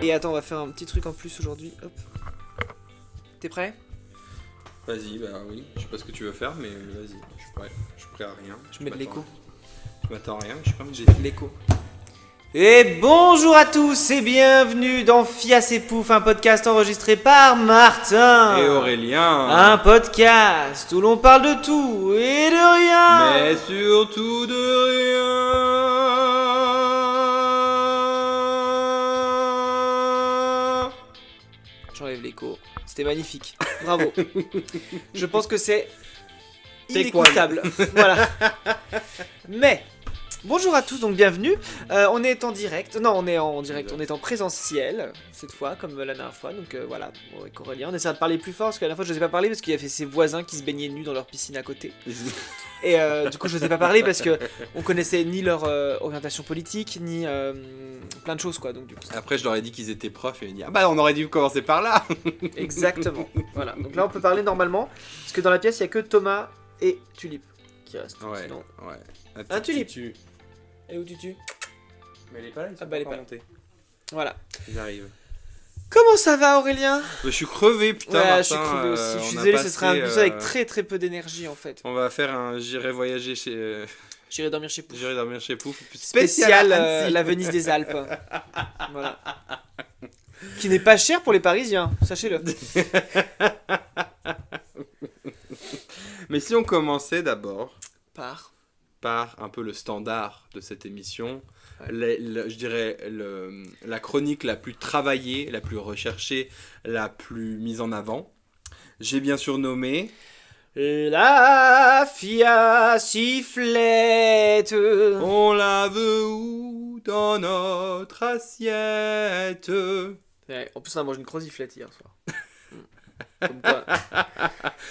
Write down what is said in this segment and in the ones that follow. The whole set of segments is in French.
Et attends, on va faire un petit truc en plus aujourd'hui. Hop. T'es prêt? Vas-y, bah oui. Je sais pas ce que tu veux faire, mais vas-y. Je suis prêt. Je suis prêt à rien. Je mets de l'écho. Je m'attends à rien, je suis prêt. J'ai de l'écho. Et bonjour à tous et bienvenue dans Fias et Pouf, un podcast enregistré par Martin Et Aurélien. Un podcast où l'on parle de tout et de rien. Mais surtout de rien. J'enlève l'écho. C'était magnifique. Bravo. Je pense que c'est Take one. inécoutable. Voilà. Mais bonjour à tous, donc bienvenue. On est en direct. Non, on est en direct. On est en présentiel cette fois, comme la dernière fois. Donc voilà, bon, avec Aurélien, on essaie de parler plus fort parce que la dernière fois je n'osais pas parler parce qu'il y avait ses voisins qui se baignaient nus dans leur piscine à côté. Et du coup, je n'osais pas parler parce que on connaissait ni leur orientation politique, ni plein de choses quoi. Donc du coup, Après, je leur ai dit qu'ils étaient profs et ils m'ont dit ah bah on aurait dû commencer par là. exactement. Voilà. Donc là, on peut parler normalement parce que dans la pièce, il y a que Thomas et Tulip qui restent. Ouais, Sinon... ouais. Un Tulip. Et où tu tues? Mais elle est pas là, ils sont Ah bah, elle est pas pas là. montés. Voilà. Ils arrivent. Comment ça va, Aurélien? Je suis crevé, putain. Ouais, Martin, je suis crevé aussi. Je on suis a désolé, ce sera un passé, épisode avec très très peu d'énergie en fait. On va faire un j'irai voyager chez. J'irai dormir chez Pouf. J'irai dormir chez Pouf. Spécial Annecy. la Venise des Alpes. Voilà. Qui n'est pas cher pour les Parisiens, sachez-le. Mais si on commençait d'abord Par un peu le standard de cette émission, Ouais. je dirais la chronique la plus travaillée, la plus recherchée, la plus mise en avant. J'ai bien surnommé la Fia sifflette. On la veut où dans notre assiette. Ouais, en plus, on a mangé une croziflette hier soir. Comme quoi.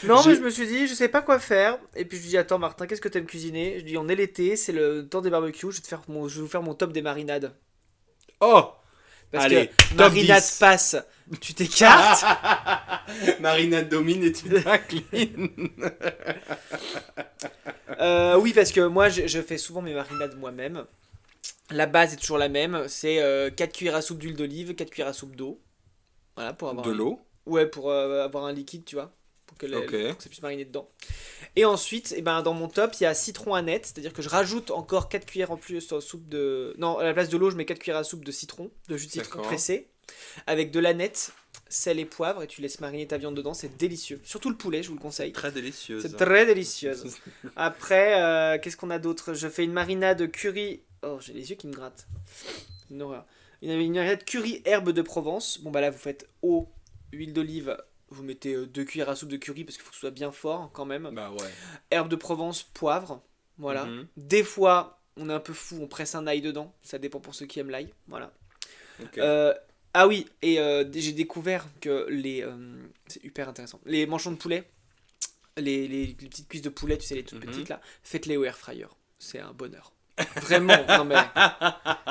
Non, mais je me suis dit, je sais pas quoi faire. Et puis je lui dis, attends, Martin, qu'est-ce que t'aimes cuisiner? Je lui dis, on est l'été, c'est le temps des barbecues. Je vais vous faire mon top des marinades. Oh Parce allez, que top marinade 10. passe, tu t'écartes. Marinade domine et tu t'inclines. Oui, parce que moi, je fais souvent mes marinades moi-même. La base est toujours la même. C'est 4 cuillères à soupe d'huile d'olive, 4 cuillères à soupe d'eau. Voilà, pour avoir De l'eau. Ouais, pour avoir un liquide, tu vois. Pour que, Ok. pour que ça puisse mariner dedans. Et ensuite, eh ben, dans mon top, il y a citron à net. C'est-à-dire que je rajoute encore 4 cuillères en plus sur soupe de... Non, à la place de l'eau, je mets 4 cuillères à soupe de citron, de jus de citron D'accord. pressé. Avec de l'aneth, sel et poivre. Et tu laisses mariner ta viande dedans. C'est délicieux. Surtout le poulet, je vous le conseille. Très délicieuse. C'est très délicieuse. Après, qu'est-ce qu'on a d'autre? Je fais une marinade curry. Oh, j'ai les yeux qui me grattent. Une horreur. Une marinade curry herbe de Provence. Bon, bah là, vous faites eau, huile d'olive. Vous mettez 2 cuillères à soupe de curry parce qu'il faut que ce soit bien fort quand même. Bah ouais. Herbe de Provence, poivre. Voilà. Mhm. Des fois, on est un peu fou, on presse un ail dedans. Ça dépend pour ceux qui aiment l'ail. Voilà. Ok. Ah oui, et j'ai découvert que les. C'est hyper intéressant. Les manchons de poulet, les petites cuisses de poulet, tu sais, les toutes Mhm. petites là, faites-les au air fryer. C'est un bonheur. Vraiment, non mais.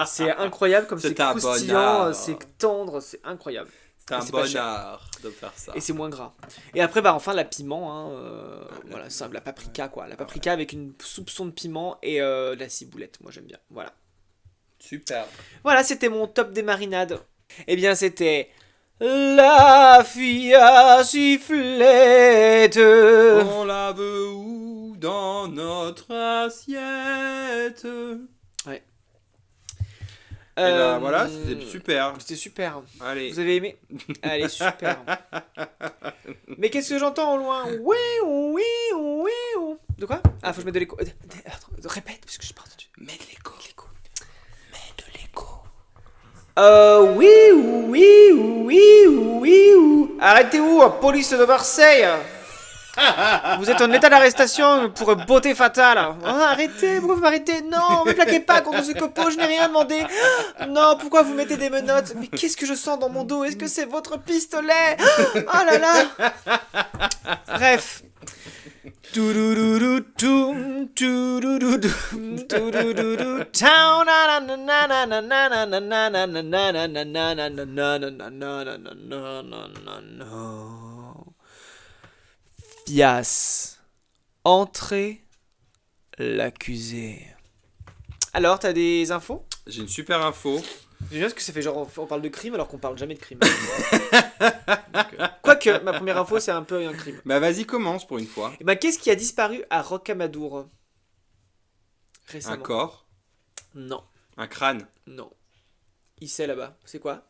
C'est incroyable comme c'est C'est un croustillant, bonheur. c'est tendre, c'est incroyable. C'est un c'est pas cher. bonheur de faire ça. Et c'est moins gras. Et après, bah enfin, la piment, hein, voilà, simple, la paprika quoi. La paprika avec une soupçon de piment et de la ciboulette, moi j'aime bien. Voilà. Super. Voilà, c'était mon top des marinades. Eh bien, c'était la Fia sifflette. On la veut où dans notre assiette. Et bah voilà, c'était super. C'était super. Allez. Vous avez aimé? Allez, super. Mais qu'est-ce que j'entends au loin? Oui, oui, oui, oui. De quoi? Ah, faut que je mette de l'écho. Attends, répète, parce que je pas entendu. Mets de l'écho. Mets de l'écho. Oui, oui, oui, oui. Arrêtez-vous, police de Marseille. Vous êtes en état d'arrestation pour beauté fatale. Oh, arrêtez, pourquoi vous m'arrêtez? Non, me plaquez pas contre ce copeau, je n'ai rien demandé. Non, pourquoi vous mettez des menottes? Mais qu'est-ce que je sens dans mon dos? Est-ce que c'est votre pistolet? Oh là là. Bref. Fias. Entrée. L'accusé. Alors, t'as des infos? J'ai une super info. J'aime bien parce que ça fait genre on parle de crime alors qu'on parle jamais de crime. Quoique, ma première info c'est un peu un crime. Bah vas-y, commence pour une fois. Et qu'est-ce qui a disparu à Rocamadour Un récemment? corps, Non, un crâne. non. Il sait là-bas. C'est quoi?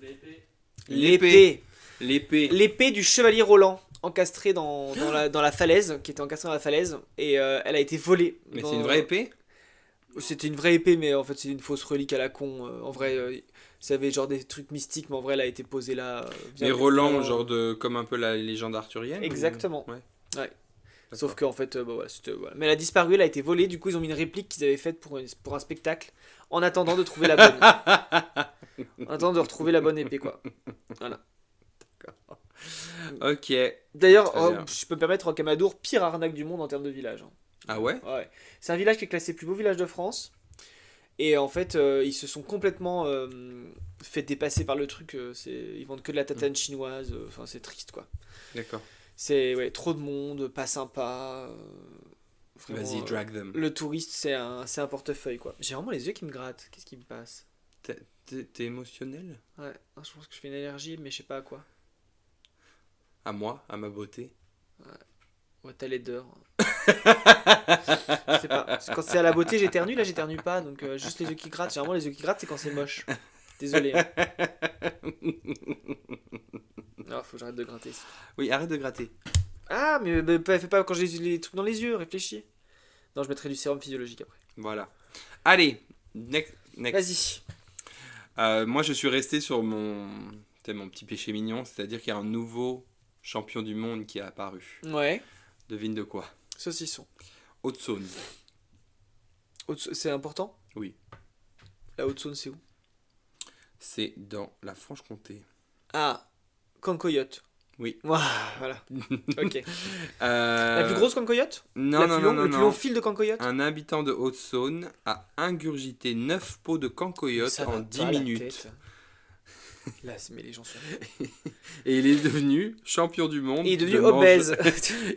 L'épée. L'épée. L'épée du chevalier Roland, encastrée dans la falaise, qui était encastrée dans la falaise, et elle a été volée. Mais dans- c'est une vraie épée? C'était une vraie épée, mais en fait c'est une fausse relique à la con. En vrai, ça avait genre des trucs mystiques, mais en vrai elle a été posée là. Bien Et Roland, bien- genre de comme un peu la légende arthurienne? Exactement. Ouais. Ouais. Sauf D'accord. qu'en fait, voilà, voilà. Mais elle a disparu, elle a été volée, du coup ils ont mis une réplique qu'ils avaient faite pour un spectacle, en attendant de trouver la bonne. En attendant de retrouver la bonne épée, quoi. Voilà. Ok. D'ailleurs, Très bien. je peux me permettre, Rocamadour, pire arnaque du monde en termes de village. Hein. Ah ouais? Ouais. C'est un village qui est classé plus beau village de France. Et en fait, ils se sont complètement fait dépasser par le truc. Ils vendent que de la tatane chinoise. Enfin, c'est triste, quoi. D'accord. C'est trop de monde, pas sympa. Vraiment, Vas-y, drag them. le touriste, c'est un portefeuille, quoi. J'ai vraiment les yeux qui me grattent. Qu'est-ce qui me passe? T'es émotionnel? Ouais, je pense que je fais une allergie, mais je sais pas à quoi. À moi, à ma beauté. Ouais, t'as laideur. Je sais pas. Quand c'est à la beauté, j'éternue. Là, j'éternue pas. Donc, juste les yeux qui grattent. Généralement, les yeux qui grattent, c'est quand c'est moche. Désolé. Hein. Non, faut que j'arrête de gratter. Oui, arrête de gratter. Ah, mais fais pas quand j'ai les trucs dans les yeux. Réfléchis. Non, je mettrai du sérum physiologique après. Voilà. Allez, next. Vas-y. Moi, je suis resté sur mon petit péché mignon, c'est-à-dire qu'il y a un nouveau champion du monde qui est apparu. Ouais. Devine de quoi? Saucisson. Haute-Saône. C'est important? Oui. La Haute-Saône, c'est où? C'est dans la Franche-Comté. Ah, Cancoyote. Oui. Ouah, voilà. Ok. Euh, La plus grosse Cancoyote? Non, La non, plus non, long- non, Le plus non. long fil de Cancoyote? Un habitant de Haute-Saône a ingurgité 9 pots de cancoyote Ça en va 10 pas, la minutes. tête. Là, mais les gens sont. Et il est devenu champion du monde. Et il est devenu de obèse.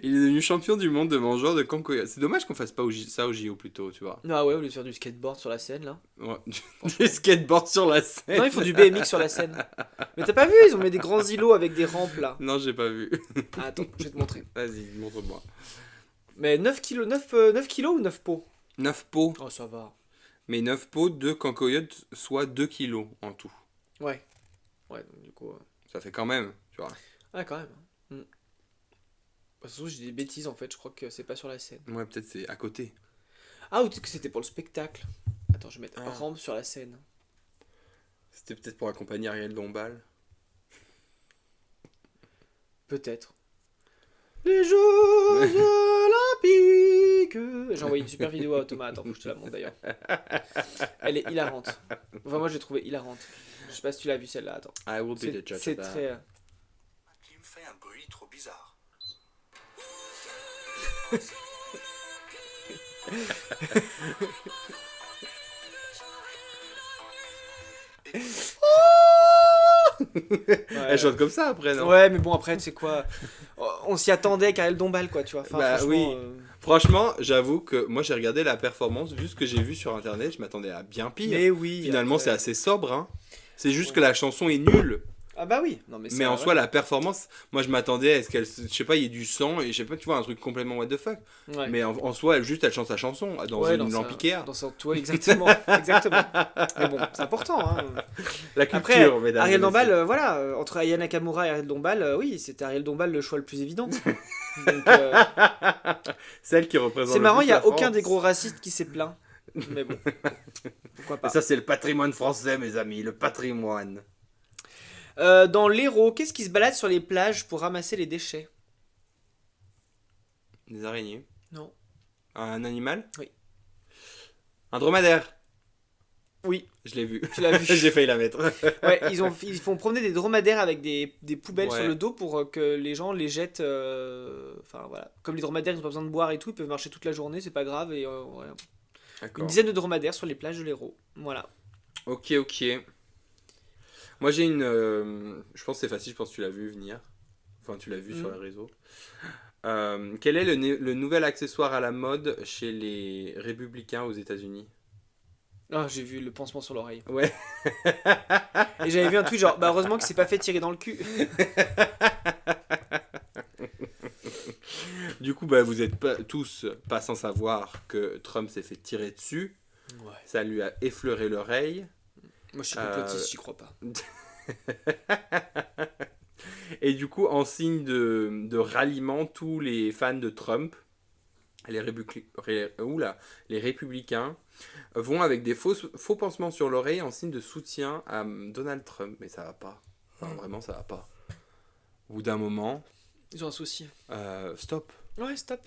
Il est devenu champion du monde de mangeurs de cancoyote. C'est dommage qu'on fasse pas ça au JO plutôt, tu vois. Ah ouais, au lieu de faire du skateboard sur la scène là. Ouais. Des skateboards sur la scène. Non, ils font du BMX sur la scène. Mais t'as pas vu, ils ont mis des grands îlots avec des rampes là. Non, j'ai pas vu. Ah, attends, je vais te montrer. Vas-y, montre-moi. Mais 9 kilos, 9 kilos ou 9 pots? 9 pots. Oh, ça va. Mais 9 pots de cancoyote, soit 2 kilos en tout. Ouais. Ouais, donc du coup. Ça fait quand même, tu vois. Ah, quand même. De toute façon, j'ai des bêtises en fait, je crois que c'est pas sur la scène. Ouais, peut-être c'est à côté. Ah, ou peut-être que c'était pour le spectacle. Attends, je vais mettre Ah. rampe sur la scène. C'était peut-être pour accompagner Ariel Dombal. Peut-être. Les Jeux Olympiques. J'ai envoyé une super vidéo à Thomas. Attends, faut que je te la montre d'ailleurs. Elle est hilarante. Enfin, moi, je l'ai trouvée hilarante. Je sais pas si tu l'as vue celle-là. Attends. I will be the judge C'est of that. très. Qui me fait un bruit trop bizarre. Elle chante comme ça après, non? Ouais, mais bon, après, tu sais quoi. On s'y attendait car elle Dombal, quoi, tu vois. Enfin, Bah franchement, oui. Franchement, j'avoue que moi j'ai regardé la performance, vu ce que j'ai vu sur internet, je m'attendais à bien pire. Mais oui. Finalement, après- c'est assez sobre, hein. C'est juste Ouais. que la chanson est nulle. Ah bah oui. Non, mais, Mais en soi, la performance, moi je m'attendais à ce qu'elle, je sais pas, il y ait du sang et je sais pas, tu vois, un truc complètement what the fuck. Ouais. Mais en soi, elle chante sa chanson dans Ouais, une lampiquaire. Dans sa toile, exactement. Exactement. Mais bon, c'est important. Hein. La culture, Après, mesdames. Ariel et Dombal, messieurs. voilà, entre Aya Nakamura et Ariel Dombal, oui, c'était Ariel Dombal le choix le plus évident. Donc, Celle qui représente. c'est le marrant, plus il n'y a la aucun France. des gros racistes qui s'est plaint. Mais bon, pourquoi Et pas. ça, c'est le patrimoine français, mes amis, le patrimoine. Dans l'Hérault, qu'est-ce qui se balade sur les plages pour ramasser les déchets? Des araignées. Non. Un animal? Oui. Un dromadaire. Oui, Je l'ai vu. tu l'as vu. J'ai failli la mettre. Ouais, ils font promener des dromadaires avec des poubelles Ouais. sur le dos pour que les gens les jettent. Enfin voilà. Comme les dromadaires, ils n'ont pas besoin de boire et tout, ils peuvent marcher toute la journée, c'est pas grave. Et ouais. Une D'accord. dizaine de dromadaires sur les plages de l'Hérault. Voilà. Ok, ok. Moi, j'ai une. Je pense que c'est facile, je pense que tu l'as vu venir. Enfin, tu l'as vu sur les réseaux. Quel est le nouvel accessoire à la mode chez les républicains aux États-Unis? Ah, j'ai vu le pansement sur l'oreille. Ouais. Et j'avais vu un tweet genre, bah heureusement qu'il s'est pas fait tirer dans le cul. Du coup, bah, vous êtes tous pas sans savoir que Trump s'est fait tirer dessus. Ouais. Ça lui a effleuré l'oreille. Moi je suis complotiste, j'y crois pas. Et du coup, en signe de ralliement, tous les fans de Trump, les républicains, vont avec des faux pansements sur l'oreille en signe de soutien à Donald Trump. Mais ça va pas. Enfin, vraiment, ça va pas. Au bout d'un moment, Ils ont un souci. stop. Ouais, stop.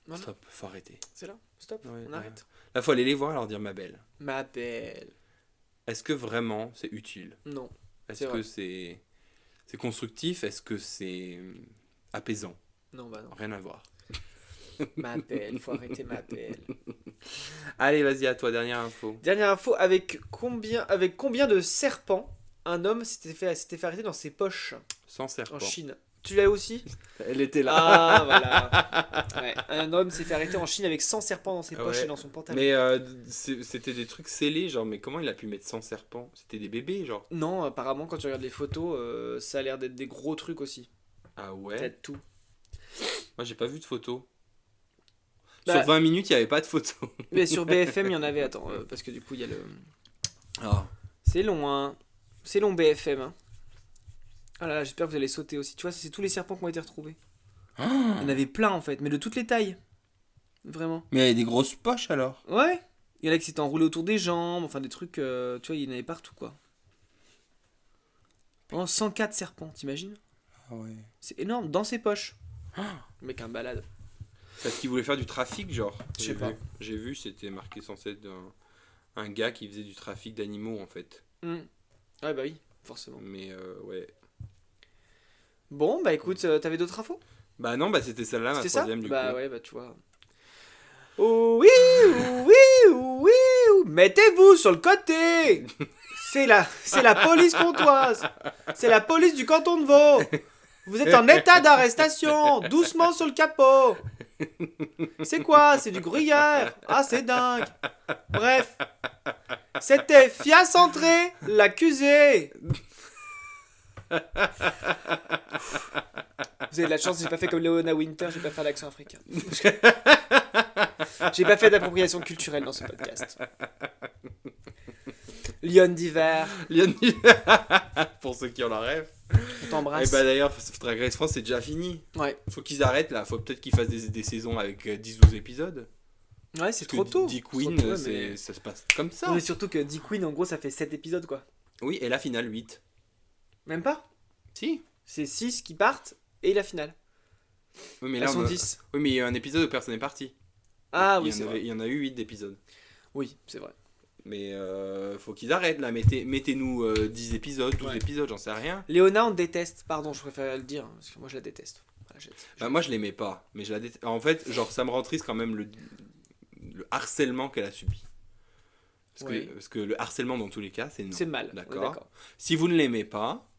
Voilà. Stop, faut arrêter. C'est là, stop, Ouais, on arrête. Là, faut aller les voir et leur dire, ma belle, Ma belle. est-ce que vraiment c'est utile? Non. Est-ce C'est que vrai. c'est constructif? Est-ce que c'est apaisant? Non, bah non. Rien à voir. Ma belle, faut arrêter ma belle. Allez, vas-y, à toi, dernière info. Dernière info, avec combien de serpents un homme s'était fait arrêter dans ses poches Sans serpent. en Chine? Tu l'as aussi? Elle était là. Ah, voilà. Ouais, un homme s'est fait arrêter en Chine avec 100 serpents dans ses poches Ouais. et dans son pantalon. Mais c'était des trucs scellés, genre, mais comment il a pu mettre 100 serpents? C'était des bébés, genre. Non, apparemment, quand tu regardes les photos, ça a l'air d'être des gros trucs aussi. Ah ouais? Peut-être tout. Moi, j'ai pas vu de photos. Bah- Sur 20 minutes, il y avait pas de photos. Mais sur BFM, il y en avait, attends, parce que du coup, il y a le. Ah. C'est long, hein. C'est long, BFM. Hein. Ah là là, j'espère que vous allez sauter aussi. Tu vois, c'est tous les serpents qui ont été retrouvés. Il y en avait plein en fait, mais de toutes les tailles. Vraiment. Mais il y avait des grosses poches alors. Ouais. Il y en a qui s'étaient enroulés autour des jambes, enfin des trucs, tu vois, il y en avait partout quoi. Pendant 104 serpents, t'imagines? Ah ouais. C'est énorme, dans ses poches. Le mec un balade. Parce qu'il voulait faire du trafic, genre. Je sais pas. J'ai vu, c'était marqué censé être un gars qui faisait du trafic d'animaux en fait. Ouais, bah oui, forcément. Mais ouais. Bon, bah écoute, t'avais d'autres infos? Bah non, bah c'était celle-là, ma C'était ça? troisième du Bah coup. ouais, bah tu vois. Oh oui, oh oui, oh oui, oh. Mettez-vous sur le côté. C'est la police comtoise. C'est la police du canton de Vaud. Vous êtes en état d'arrestation. Doucement sur le capot. C'est quoi? C'est du gruyère. Ah, c'est dingue. Bref. C'était Fias Entré, l'accusé. Vous avez de la chance, j'ai pas fait comme Léona Winter, j'ai pas fait l'accent africain. J'ai pas fait d'appropriation culturelle dans ce podcast. Lion d'hiver, Pour ceux qui en rêvent. on Et t'embrasse. bah d'ailleurs, Drag Race France c'est déjà fini. Ouais, Faut qu'ils arrêtent là, faut peut-être qu'ils fassent des saisons avec 10-12 épisodes. ouais, c'est Parce trop que tôt. D-Queen, C'est trop tôt, mais... ça se passe comme ça. Mais surtout que D-Queen, en gros, ça fait 7 épisodes, quoi. Oui, et la finale 8. Même pas. Si. C'est 6 qui partent et la finale. Oui, mais Elles là, sont 10. Oui, mais il y a un épisode où personne n'est parti. Ah il oui, y en c'est avait- vrai. Il y en a eu 8 d'épisodes. Oui, c'est vrai. Mais faut qu'ils arrêtent là. Mettez-nous 10 épisodes, 12 Ouais. épisodes, j'en sais rien. Léona, on déteste. Pardon, je préfère le dire, parce que moi, je la déteste. Voilà, Bah, moi je l'aimais pas, mais je la déteste. En fait, genre ça me rend triste quand même le harcèlement qu'elle a subi. Oui. Parce que le harcèlement dans tous les cas, c'est non. C'est mal. on est D'accord. Si vous ne l'aimez pas,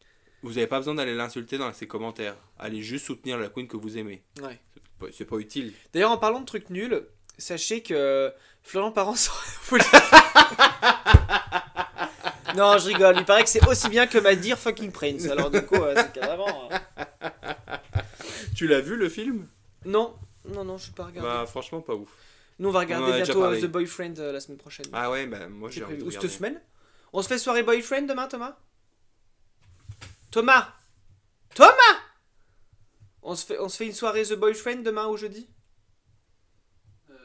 vous n'avez pas besoin d'aller l'insulter dans ses commentaires. Allez juste soutenir la queen que vous aimez. Ouais. C'est pas utile. D'ailleurs, en parlant de trucs nuls, sachez que Florian Parent sera... Non, je rigole. Il paraît que c'est aussi bien que ma Dear Fucking Prince. Alors du coup, c'est carrément... Tu l'as vu le film? Non, je suis pas regardé. Bah franchement pas ouf. Nous, on va on en regarder a déjà bientôt parlé. The Boyfriend la semaine prochaine. Ah ouais, bah moi C'est j'ai envie prévu. de Ou cette regarder. semaine. On se fait soirée Boyfriend demain, Thomas? Thomas on se fait une soirée The Boyfriend demain ou jeudi? Bah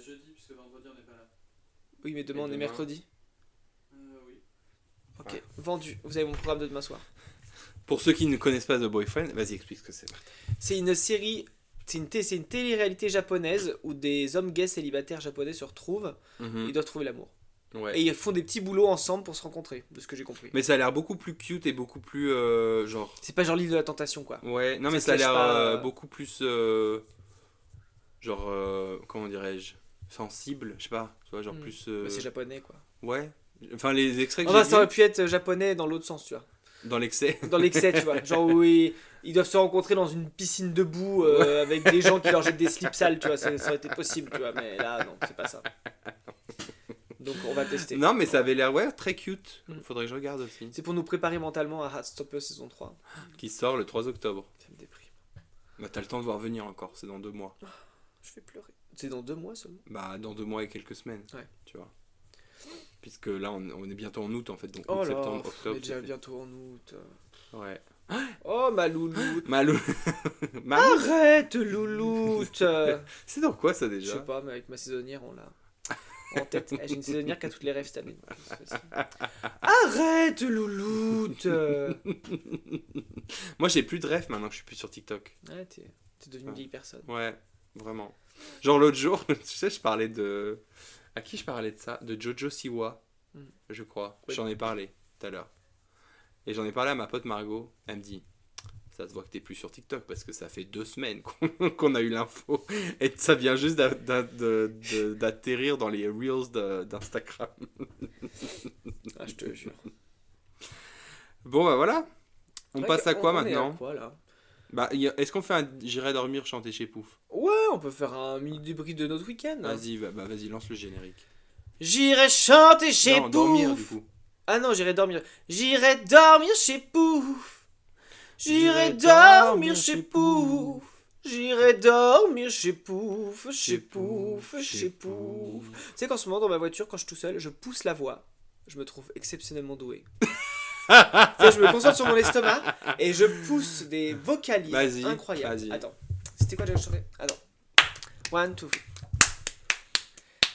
jeudi, puisque vendredi on n'est pas là. Oui, mais demain Et on est demain mercredi. Oui. Ok, Ouais. vendu. Vous avez mon programme de demain soir. Pour ceux qui ne connaissent pas The Boyfriend, vas-y explique ce que c'est. C'est une série, c'est une télé-réalité japonaise où des hommes gays célibataires japonais se retrouvent et ils doivent trouver l'amour. Ouais. Et ils font des petits boulots ensemble pour se rencontrer, de ce que j'ai compris. Mais ça a l'air beaucoup plus cute et beaucoup plus genre. C'est pas genre l'île de la tentation, quoi. Ouais, non Ça mais se ça a lâche l'air pas, beaucoup plus genre comment dirais-je, sensible, je sais pas, tu vois, genre Mm. plus Mais c'est japonais, quoi. ouais. Enfin les extraits que Enfin, j'ai ça aurait vus pu être japonais dans l'autre sens, tu vois. dans l'excès. Dans l'excès, tu vois. Genre où ils doivent se rencontrer dans une piscine de boue avec des gens qui leur jettent des slips sales, tu vois. Ça aurait été possible, tu vois. Mais là, non, c'est pas ça. Donc on va tester. Non, mais ça avait l'air très cute. Mm. Faudrait que je regarde aussi. C'est pour nous préparer mentalement à Heartstopper saison 3. Qui sort le 3 octobre. Ça me déprime. Bah, t'as le temps de voir venir encore, c'est dans 2 mois. Je vais pleurer. C'est dans 2 mois seulement. Bah, dans 2 mois et quelques semaines. Ouais. Tu vois. Puisque là, on est bientôt en août en fait. Donc Oh août, là, septembre, on octobre. est déjà ça fait- bientôt en août. Ouais. Oh ma louloute. Malou. Malou. Arrête louloute. C'est dans quoi ça Je déjà? sais pas, mais avec ma saisonnière, on l'a en tête. J'ai une saisonnière qui a toutes les rêves cette année. donc c'est facile. Arrête louloute. Moi, j'ai plus de rêve maintenant que je suis plus sur TikTok. Ouais, t'es devenue une vieille personne. Ouais, vraiment. Genre l'autre jour, tu sais, je parlais de... À qui je parlais de ça? De Jojo Siwa, Mm. je crois. Oui. J'en ai parlé tout à l'heure. Et j'en ai parlé à ma pote Margot. Elle me dit, ça se voit que t'es plus sur TikTok parce que ça fait 2 semaines qu'on a eu l'info. Et ça vient juste d'atterrir dans les Reels d'Instagram. Ah, je te jure. Bon, bah voilà. On Ouais, passe à quoi on est maintenant? quoi, là Bah, est-ce qu'on fait un J'irai dormir chanter chez Pouf? Ouais, on peut faire un mini débrief de notre week-end. Vas-y, vas-y, lance le générique. J'irai chanter chez Non, dormir du Pouf. coup. Ah non, j'irai dormir. J'irai dormir chez Pouf. J'irai dormir chez Pouf. J'irai dormir chez Pouf. Chez Pouf. Chez Pouf. Tu sais qu'en ce moment, dans ma voiture, quand je suis tout seul, je pousse la voix. Je me trouve exceptionnellement doué. Tu sais, je me concentre sur mon estomac et je pousse des vocalises Vas-y, incroyables. vas-y. Attends, c'était quoi déjà chanter? Attends. 1, 2, 3.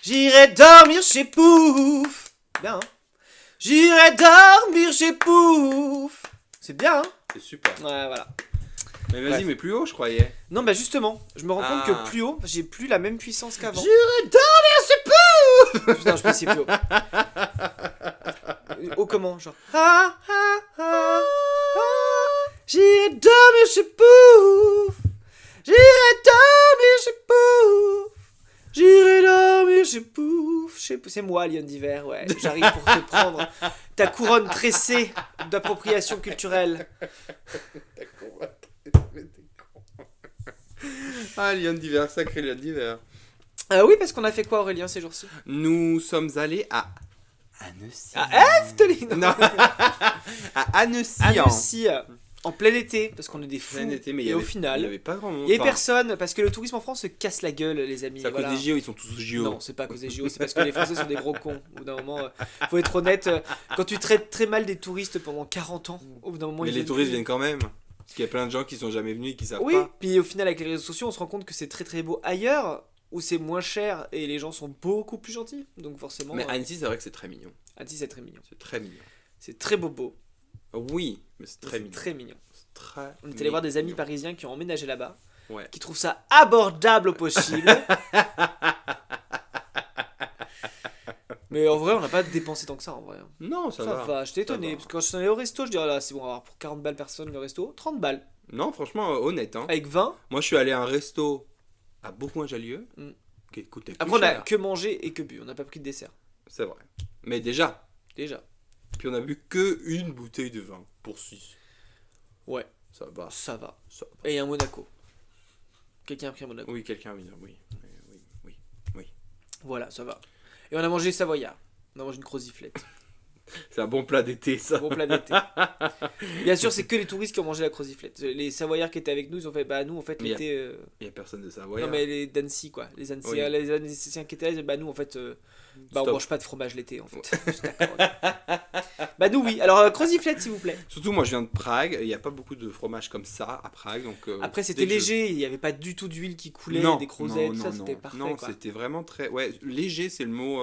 J'irai dormir chez Pouf. Bien, hein? J'irai dormir chez Pouf. C'est bien, hein? C'est super. Ouais, voilà. Mais vas-y, Bref. mais plus haut, je croyais. Non, bah justement, je me rends compte Ah. que plus haut, j'ai plus la même puissance qu'avant. J'irai dormir chez Pouf. Putain, je peux essayer plus haut. Haut comment? Genre. Ah, ah, ah, ah. J'irai dormir chez Pouf. J'irai dormir chez Pouf. J'irai dormir chez Pouf. C'est moi, Lion d'hiver, ouais. J'arrive pour te prendre ta couronne tressée d'appropriation culturelle. Ah, Lyon d'hiver, sacré Lyon d'hiver. Oui, parce qu'on a fait quoi, Aurélien, ces jours-ci? Nous sommes allés à Annecy. Ah, Efteling. Non. À Annecy. Annecy, en plein été, parce qu'on est des fous. Plein été, mais et au final, il y avait pas grand monde. il y avait Enfin, personne, parce que le tourisme en France se casse la gueule, les amis. c'est à cause voilà. des JO, ils sont tous aux JO. Non, c'est pas à cause des JO, c'est parce que les Français sont des gros cons. Au bout d'un moment, faut être honnête, quand tu traites très mal des touristes pendant 40 ans, au bout d'un moment, Mais ils les viennent touristes plus. viennent quand même. Parce qu'il y a plein de gens qui sont jamais venus et qui savent Oui, pas. puis au final, avec les réseaux sociaux, on se rend compte que c'est très très beau ailleurs, où c'est moins cher et les gens sont beaucoup plus gentils. Donc forcément, Mais Annecy, c'est vrai que c'est très mignon. Annecy, c'est très mignon. C'est très mignon. C'est très bobo. Oui, mais c'est très C'est mignon. très mignon. C'est très On est allé voir des amis mignon. parisiens qui ont emménagé là-bas, Ouais. qui trouvent ça abordable au possible. Mais en vrai, on n'a pas dépensé tant que ça en vrai. Non, ça, Ça va. va, j'étais Ça étonné. va. Parce que quand je suis allé au resto, je dirais là, c'est bon, alors pour 40 balles personne le resto, 30 balles. Non, franchement, honnête. Hein. Avec 20. Moi, je suis allé à un resto à Bourgoin-Jallieu Mm. qui coûtait plus Après, on a cher. que mangé et que bu. On n'a pas pris de dessert. C'est vrai. Mais déjà. Déjà. Puis on a bu que une bouteille de vin pour 6. Ouais, Ça va. ça va. Ça va. Et un Monaco. Quelqu'un a pris un Monaco. Oui, quelqu'un, oui, oui, oui, oui. Voilà, ça va. Et on a mangé savoyard. On a mangé une croziflette. C'est un bon plat d'été, ça. Bon plat d'été. Bien sûr, c'est que les touristes qui ont mangé la croziflette. Les savoyards qui étaient avec nous, ils ont fait bah nous en fait Mais l'été. Il y a personne de Savoie. Non mais les d'Annecy quoi. Les Annecy, Oui. les Annéciens qui étaient là, ils disaient, bah nous en fait. Bah on Stop. mange pas de fromage l'été en fait. Je suis d'accord. Bah nous oui. Alors croziflette s'il vous plaît. Surtout, moi, je viens de Prague. Il n'y a pas beaucoup de fromage comme ça à Prague. Donc, Après c'était dès que je- léger, il n'y avait pas du tout d'huile qui coulait, Non, des crozets, non, tout ça non, c'était non. parfait Non, quoi. c'était vraiment très. Ouais, léger, c'est le mot.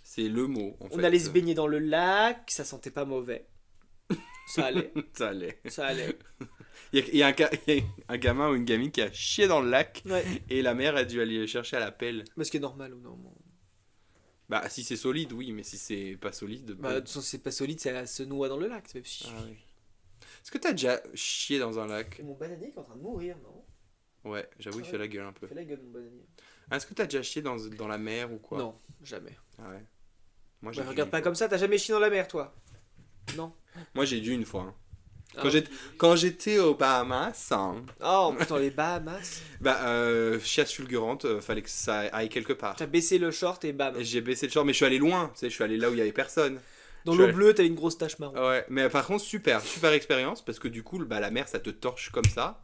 C'est le mot. En On fait. allait se baigner dans le lac, ça sentait pas mauvais. Ça allait, Ça allait. ça allait. Il y a un gamin ou une gamine qui a chié dans le lac Ouais. et la mère a dû aller le chercher à la pelle. Mais ce qui est normal ou non. Bah, si c'est solide, oui, mais si c'est pas solide. Bah de toute façon c'est pas solide, ça se noie dans le lac. Ça fait... Ah oui. Est-ce que t'as déjà chié dans un lac? Mon bananier qui est en train de mourir, non? Ouais, j'avoue, il Ouais. fait la gueule un peu. Fais la gueule mon bananier. Ah, est-ce que t'as déjà chié dans la mer ou quoi? Non, jamais. Ah ouais. Moi, Bah, dû regarde une pas fois. comme ça, t'as jamais chié dans la mer toi? Non. Moi, j'ai dû une fois. Hein. Quand j'étais aux Bahamas, hein, Oh, putain, les Bahamas. chiasse fulgurante, fallait que ça aille quelque part. T'as baissé le short et bam. Et j'ai baissé le short, mais je suis allé loin, tu sais, je suis allé là où il y avait personne. Dans je l'eau suis bleue, t'as une grosse tache marron. Ouais, mais par contre, super expérience, parce que du coup, la mer, ça te torche comme ça,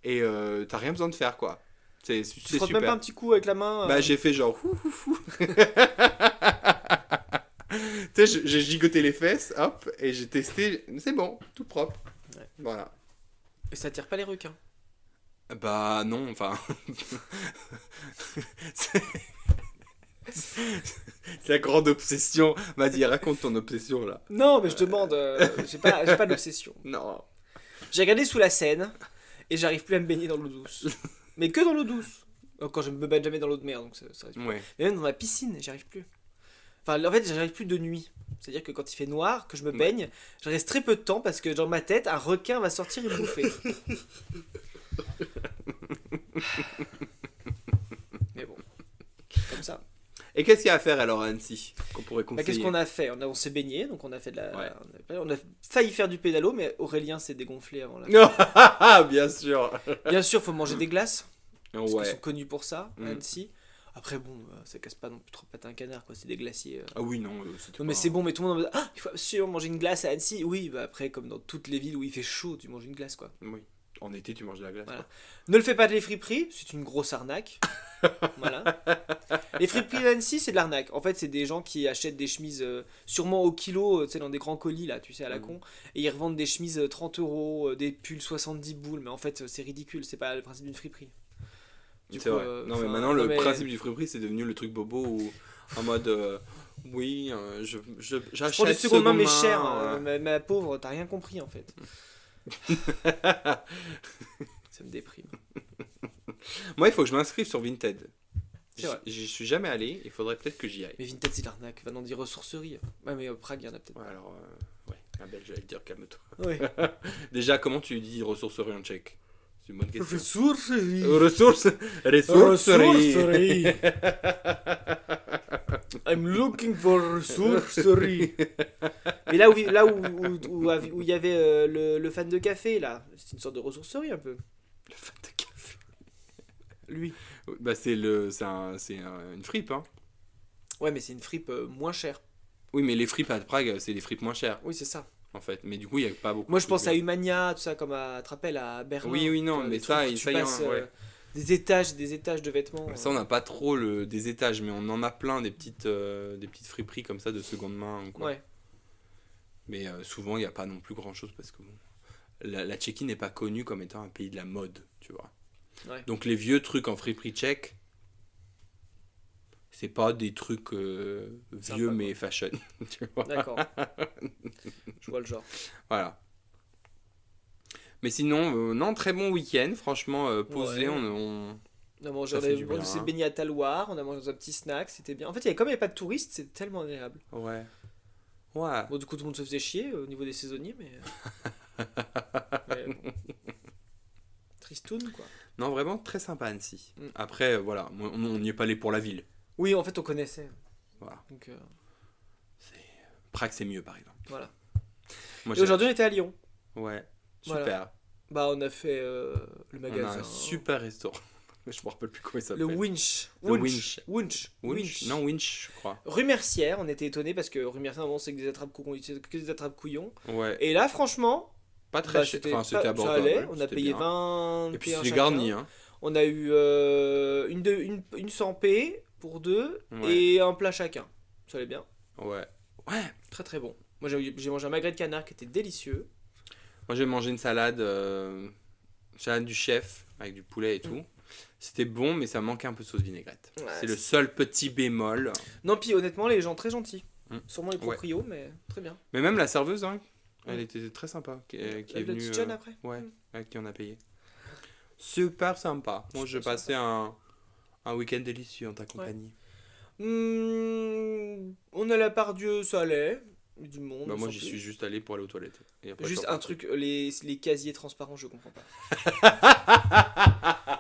et t'as rien besoin de faire, quoi. Tu C'est te frottes super. même pas un petit coup avec la main J'ai fait genre fou. Tu sais, j'ai gigoté les fesses, hop, et j'ai testé, c'est bon, tout propre. Ouais. Voilà. Et ça tire pas les requins. Bah non, enfin. c'est c'est la grande obsession. Vas-y, raconte ton obsession là. Non, mais je te demande, j'ai pas d'obsession. Non. J'ai regardé sous la Seine et j'arrive plus à me baigner dans l'eau douce. Mais que dans l'eau douce. Quand je me baigne jamais dans l'eau de mer, donc ça reste. Ouais. Mais même dans la piscine, j'y arrive plus. Enfin, en fait, j'arrive plus de nuit. C'est-à-dire que quand il fait noir, que je me baigne, je reste très peu de temps parce que dans ma tête, un requin va sortir et me bouffer. Mais bon, comme ça. Et qu'est-ce qu'il y a à faire alors à Annecy qu'on pourrait Bah, conseiller? qu'est-ce qu'on a fait? On s'est baigné, donc on a fait de la. Ouais. On a failli faire du pédalo, mais Aurélien s'est dégonflé avant là. Non, bien sûr. Bien sûr, faut manger des glaces. Parce qu'ils Ouais. sont connus pour ça, à Mm. Annecy. Après, bon, ça casse pas non plus trop patin un canard, quoi. C'est des glaciers. Ah oui, non, c'était Non, mais pas- c'est bon, mais tout le monde en mode, ah, il faut absolument manger une glace à Annecy. Oui, bah après, comme dans toutes les villes où il fait chaud, tu manges une glace, quoi. Oui. En été, tu manges de la glace. Voilà. Ne le fais pas de les friperies, c'est une grosse arnaque. Voilà. Les friperies d'Annecy, c'est de l'arnaque. En fait, c'est des gens qui achètent des chemises sûrement au kilo, tu sais, dans des grands colis, là, tu sais, à la con. Et ils revendent des chemises 30 €, des pulls 70 boules. Mais en fait, c'est ridicule, c'est pas le principe d'une friperie. Du C'est coup, vrai. Non, mais enfin, maintenant, non, le mais- principe du friperie, c'est devenu le truc bobo où, en mode, oui, j'achète Je prends des secondes mains, mais seconde chères. main, Ma pauvre, t'as rien compris en fait. Ça me déprime. Moi, il faut que je m'inscrive sur Vinted. C'est vrai. J'y suis jamais allé, il faudrait peut-être que j'y aille. Mais Vinted, c'est l'arnaque. Va dans des ressourceries. Ouais, mais Prague, il y en a peut-être. Ouais, alors, ouais, un belge, j'allais te dire, calme-toi. Ouais. Déjà, comment tu dis ressourcerie en tchèque? C'est une bonne question. Ressourcerie. Ressourcerie. I'm looking for ressourcerie. Mais là où il y avait le fan de café, là, c'est une sorte de ressourcerie un peu. Le fan de café. Lui. Bah, une fripe, hein. Ouais, mais c'est une fripe moins chère. Oui, mais les fripes à Prague, c'est des fripes moins chères, Oui, c'est ça. en fait. Mais du coup, il n'y a pas beaucoup. Moi, je de pense à trucs. Humania, tout ça, comme à, tu te rappelles, à Berlin. Oui, oui, non, Tu vois, mais des ça, trucs où ça tu y est, passes, ouais. des étages de vêtements. Ça, on n'a pas trop des étages, mais on en a plein des petites friperies comme ça de seconde main. Quoi. Ouais. Mais souvent, il n'y a pas non plus grand chose parce que bon, la Tchéquie n'est pas connue comme étant un pays de la mode, tu vois. Ouais. Donc les vieux trucs en friperie tchèque, c'est pas des trucs vieux Sympa, mais fashion, tu vois. D'accord. Je vois le genre. Voilà. Mais sinon, non, très bon week-end, franchement, posé, Ouais. on... On a mangé, Ça fait du bien, on s'est hein. baigné à Taloir, on a mangé dans un petit snack, c'était bien. En fait, comme il n'y avait pas de touristes, c'est tellement agréable. Ouais. Ouais. Bon, du coup, tout le monde se faisait chier au niveau des saisonniers, mais. mais bon. Tristoun, quoi. Non, vraiment très sympa Annecy. Mm. Après, voilà, on n'y est pas allé pour la ville. Oui, en fait, on connaissait. Voilà. Donc, Prague, c'est mieux, par exemple. voilà. Moi, Et aujourd'hui, on était à Lyon. Ouais, super. Voilà. Bah, on a fait le On a magasin. un super restaurant. Je me rappelle plus comment il s'appelle. Le Winch. Le Winch. Winch. Winch. Non, Winch, je crois. Rue Mercière, on était étonnés parce que rue Mercière, avant, c'est que des attrape-couillons. Ouais. Et là, franchement, Pas très bah, cher. c'était Enfin, c'était ça abordable. allait. On a c'était payé bien. 20. Et puis c'est garni, hein. On a eu une 100p pour deux Ouais. et un plat chacun. Ça allait bien. Ouais. Ouais. Très très bon. Moi j'ai mangé un magret de canard qui était délicieux. Moi, j'ai mangé une salade du chef avec du poulet et tout. C'était bon, mais ça manquait un peu de sauce vinaigrette. Ouais, c'est le seul petit bémol. Non, puis honnêtement, les gens très gentils. Mm. Sûrement les proprios, mais très bien. Mais même la serveuse, hein, elle Mm. était très sympa. Qui est Avec le venue. petit jeune après. Ouais, Mm. avec qui on a payé. Super sympa. Moi, j'ai Super passé un week-end délicieux en ta compagnie. On a la part Dieu, ça allait. Du monde. Bah, moi, sans j'y plus. suis juste allé pour aller aux toilettes. Et après, Juste je suis un reparti. truc, les casiers transparents, je comprends pas.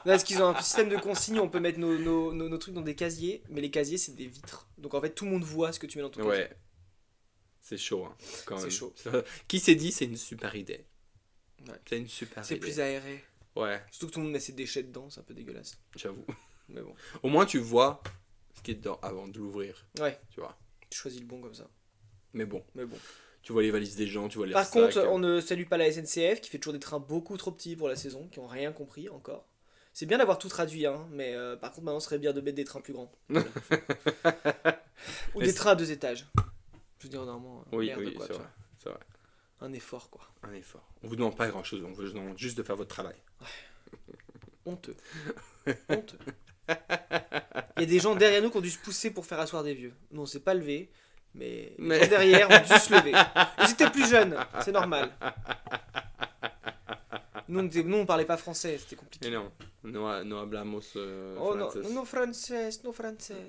Là, est-ce qu'ils ont un système de consigne où on peut mettre nos trucs dans des casiers, mais les casiers c'est des vitres. Donc en fait tout le monde voit ce que tu mets dans ton casier. Ouais. C'est chaud, hein, quand C'est même. chaud. Qui s'est dit c'est une super idée? Ouais. C'est une super C'est idée. plus aéré. Ouais, Surtout que tout le monde met ses déchets dedans, c'est un peu dégueulasse. j'avoue. Mais bon. Au moins, tu vois ce qui est dedans avant de l'ouvrir, Ouais, tu vois. tu choisis le bon comme ça. Mais bon, Mais bon. tu vois les valises des gens, tu vois les Par sacs. contre, on ne salue pas la SNCF qui fait toujours des trains beaucoup trop petits pour la saison, qui ont rien compris encore. C'est bien d'avoir tout traduit, hein, mais par contre maintenant ce serait bien de mettre des trains plus grands. Voilà. Ou Mais des c'est- trains à deux étages. Je veux dire normalement, Oui, merde, oui, quoi, c'est tu vrai. vois. C'est vrai. Un effort quoi. Un effort. On vous demande pas grand-chose, on vous demande juste de faire votre travail. Honteux. Honteux. Il y a des gens derrière nous qui ont dû se pousser pour faire asseoir des vieux. Nous on s'est pas levé, mais les gens derrière ont dû se lever. Ils étaient plus jeunes, c'est normal. Nous on parlait pas français, c'était compliqué. Et non, no hablamos Oh non, français. non français, non français.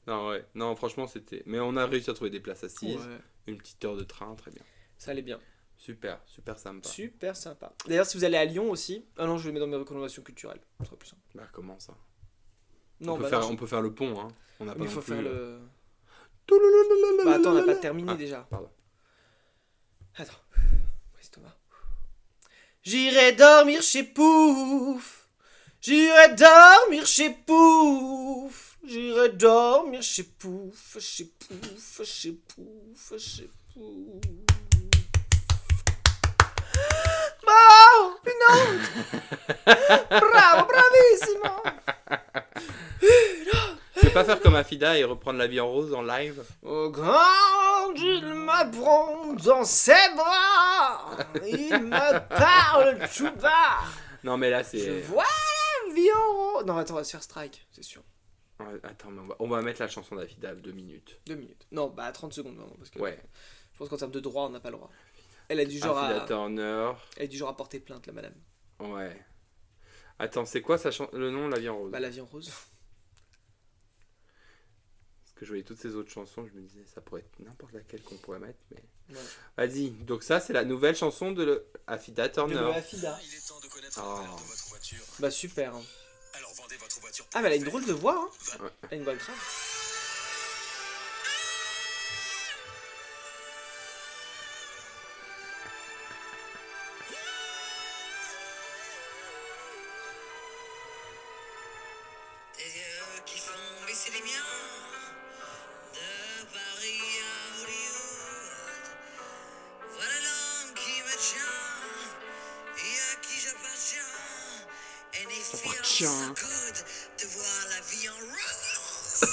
Non, ouais. Non, franchement, c'était... Mais on a réussi à trouver des places assises. Ouais, Une petite heure de train, très bien. ça allait bien. Super, super sympa. Super sympa. D'ailleurs, si vous allez à Lyon aussi, ah non, je le mets dans mes recommandations culturelles. Ce sera plus simple. Bah, comment ça Non, on, peut bah faire, non, on peut faire le pont, hein. On n'a pas il non faut plus... faire le. Bah, Bah attends, on n'a pas terminé déjà. Pardon. Attends. Prise Thomas. J'irai dormir chez Pouf. J'irai dormir chez Pouf. J'irai dormir chez Pouf. Chez Pouf. Chez Pouf. Chez Pouf. Bon, une autre. Bravo, bravissimo. Tu peux pas faire comme Afida et reprendre La Vie en Rose en live? Au grand, il m'apprend dans ses bras. Il me parle tout bas. Non, mais là, Je c'est... vois la vie en rose. Non, attends, on va se faire strike, c'est sûr. Ouais, attends, mais on va mettre la chanson d'Afida à 2 minutes. 2 minutes. Non, bah 30 secondes, vraiment, parce que Ouais. je pense qu'en termes de droit, on n'a pas le droit. Elle a du genre Afida à... Turner. Elle a du genre à porter plainte, la madame. Ouais. Attends, c'est quoi le nom, La Vie en Rose? Bah, la vie en rose. Parce que je voyais toutes ces autres chansons, je me disais, ça pourrait être n'importe laquelle qu'on pourrait mettre, mais... Ouais. Vas-y, donc ça, c'est la nouvelle chanson de Afida De Turner. Afida. Il est temps de connaître Oh. la valeur de votre voiture. Bah, super. Alors vendez votre voiture. Ah, mais elle a une drôle de voix, hein. Ouais. Elle a une voix grave. Des yeux qui font baisser les miens, de Paris à Hollywood. Voilà l'homme qui me tient et à qui j'appartiens. And it feels so good de voir la vie en rose.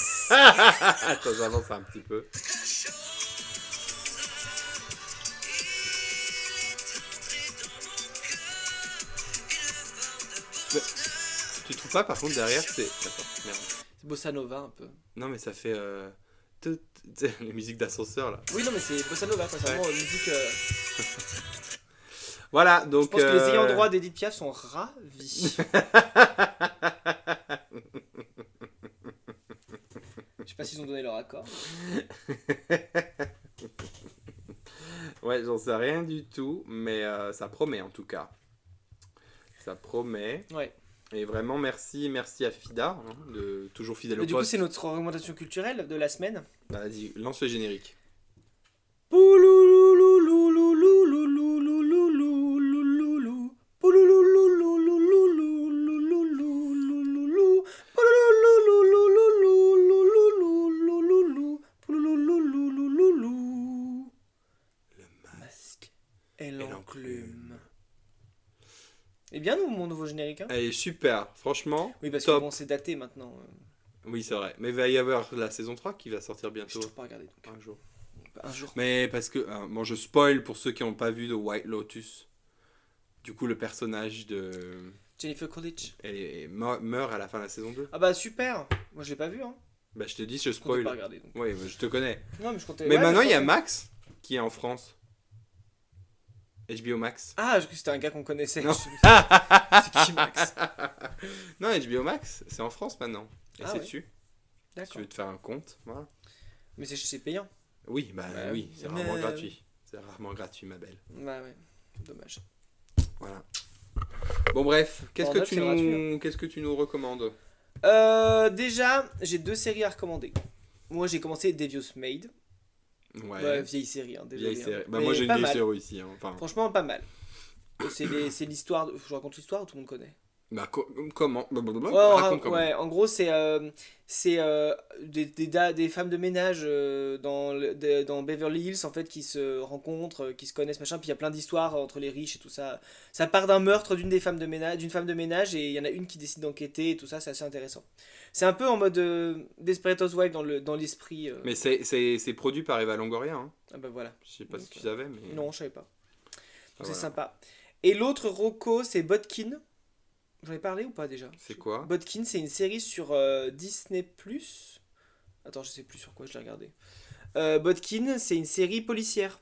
Attends, j'avance un petit peu. Quelque chose, il est entré dans mon cœur. Une forme de Mais- bonheur. Tu trouves pas, par contre, derrière, c'est... Attends, merde. C'est bossa nova, un peu. Non, mais ça fait... les musiques d'ascenseur, là. Oui, non, mais c'est bossa nova, quoi. C'est Ouais. vraiment musique... Voilà, Je donc... pense que les ayants droit d'Edith Piaf sont ravis. Je sais pas s'ils ont donné leur accord. Ouais, j'en sais rien du tout, mais ça promet, en tout cas. Ça promet. Ouais. Et vraiment, merci à Fida, hein, de toujours fidèle Mais au du coup, poste. c'est notre recommandation culturelle de la semaine. Bah, vas-y, lance le générique. Masque et l'enclume. Eh bien, nous, mon nouveau générique. Hein. Elle est super, franchement. Oui, parce top. que bon, c'est daté maintenant. Oui, c'est vrai. Mais il va y avoir la saison 3 qui va sortir Je bientôt. ne pas regardé. Donc. Un jour. Un jour. Mais parce que, bon, je spoil pour ceux qui n'ont pas vu de White Lotus. Du coup, le personnage de... Jennifer Coolidge. meurt à la fin de la saison 2. Ah bah super. Moi, je l'ai pas vu. Hein. Bah, je te dis, je Je comptais spoil. pas regarder. Donc. Oui, je te connais. Non, mais je comptais. Mais ouais, maintenant, je il y a comptais. Max qui est en France. HBO Max. Ah, je crois que c'était un gars qu'on connaissait. Non. C'est qui Max? Non, HBO Max, c'est en France maintenant. Et Ah c'est ouais. dessus. Si tu D'accord. veux te faire un compte, voilà. Mais c'est payant. Oui, bah Bah oui, oui. c'est Mais- rarement gratuit. C'est rarement gratuit, ma belle. Bah ouais. Dommage. Voilà. Bon, bref, qu'est-ce En que neuf, tu c'est gratuit, nous... qu'est-ce que tu nous recommandes? Déjà, j'ai 2 séries à recommander. Moi, j'ai commencé Devious Maid. Ouais. vieille série, hein, désolé. Vieille série. hein. Bah, Mais moi, j'ai une pas vieille mal. série aussi. Hein. Enfin, Franchement, pas mal. C'est l'histoire. Je raconte l'histoire ou tout le monde connaît? bah, comment Ouais, Raconte comment. ouais, en gros, c'est des femmes de ménage dans Beverly Hills en fait qui se rencontrent, qui se connaissent, machin. Puis il y a plein d'histoires entre les riches et tout ça. Ça part d'un meurtre d'une femme de ménage et il y en a une qui décide d'enquêter et tout ça. C'est assez intéressant. C'est un peu en mode Desperate Housewives dans l'esprit. Mais c'est produit par Eva Longoria. Hein. Ah bah voilà. Je sais pas si Donc, tu savais, mais. Non, je savais pas. Ah, C'est voilà. sympa. Et l'autre Rocco, c'est Botkin. J'en ai parlé ou pas déjà? C'est quoi? Botkin, c'est une série sur Disney+. Attends, je sais plus sur quoi je l'ai regardé. Botkin, c'est une série policière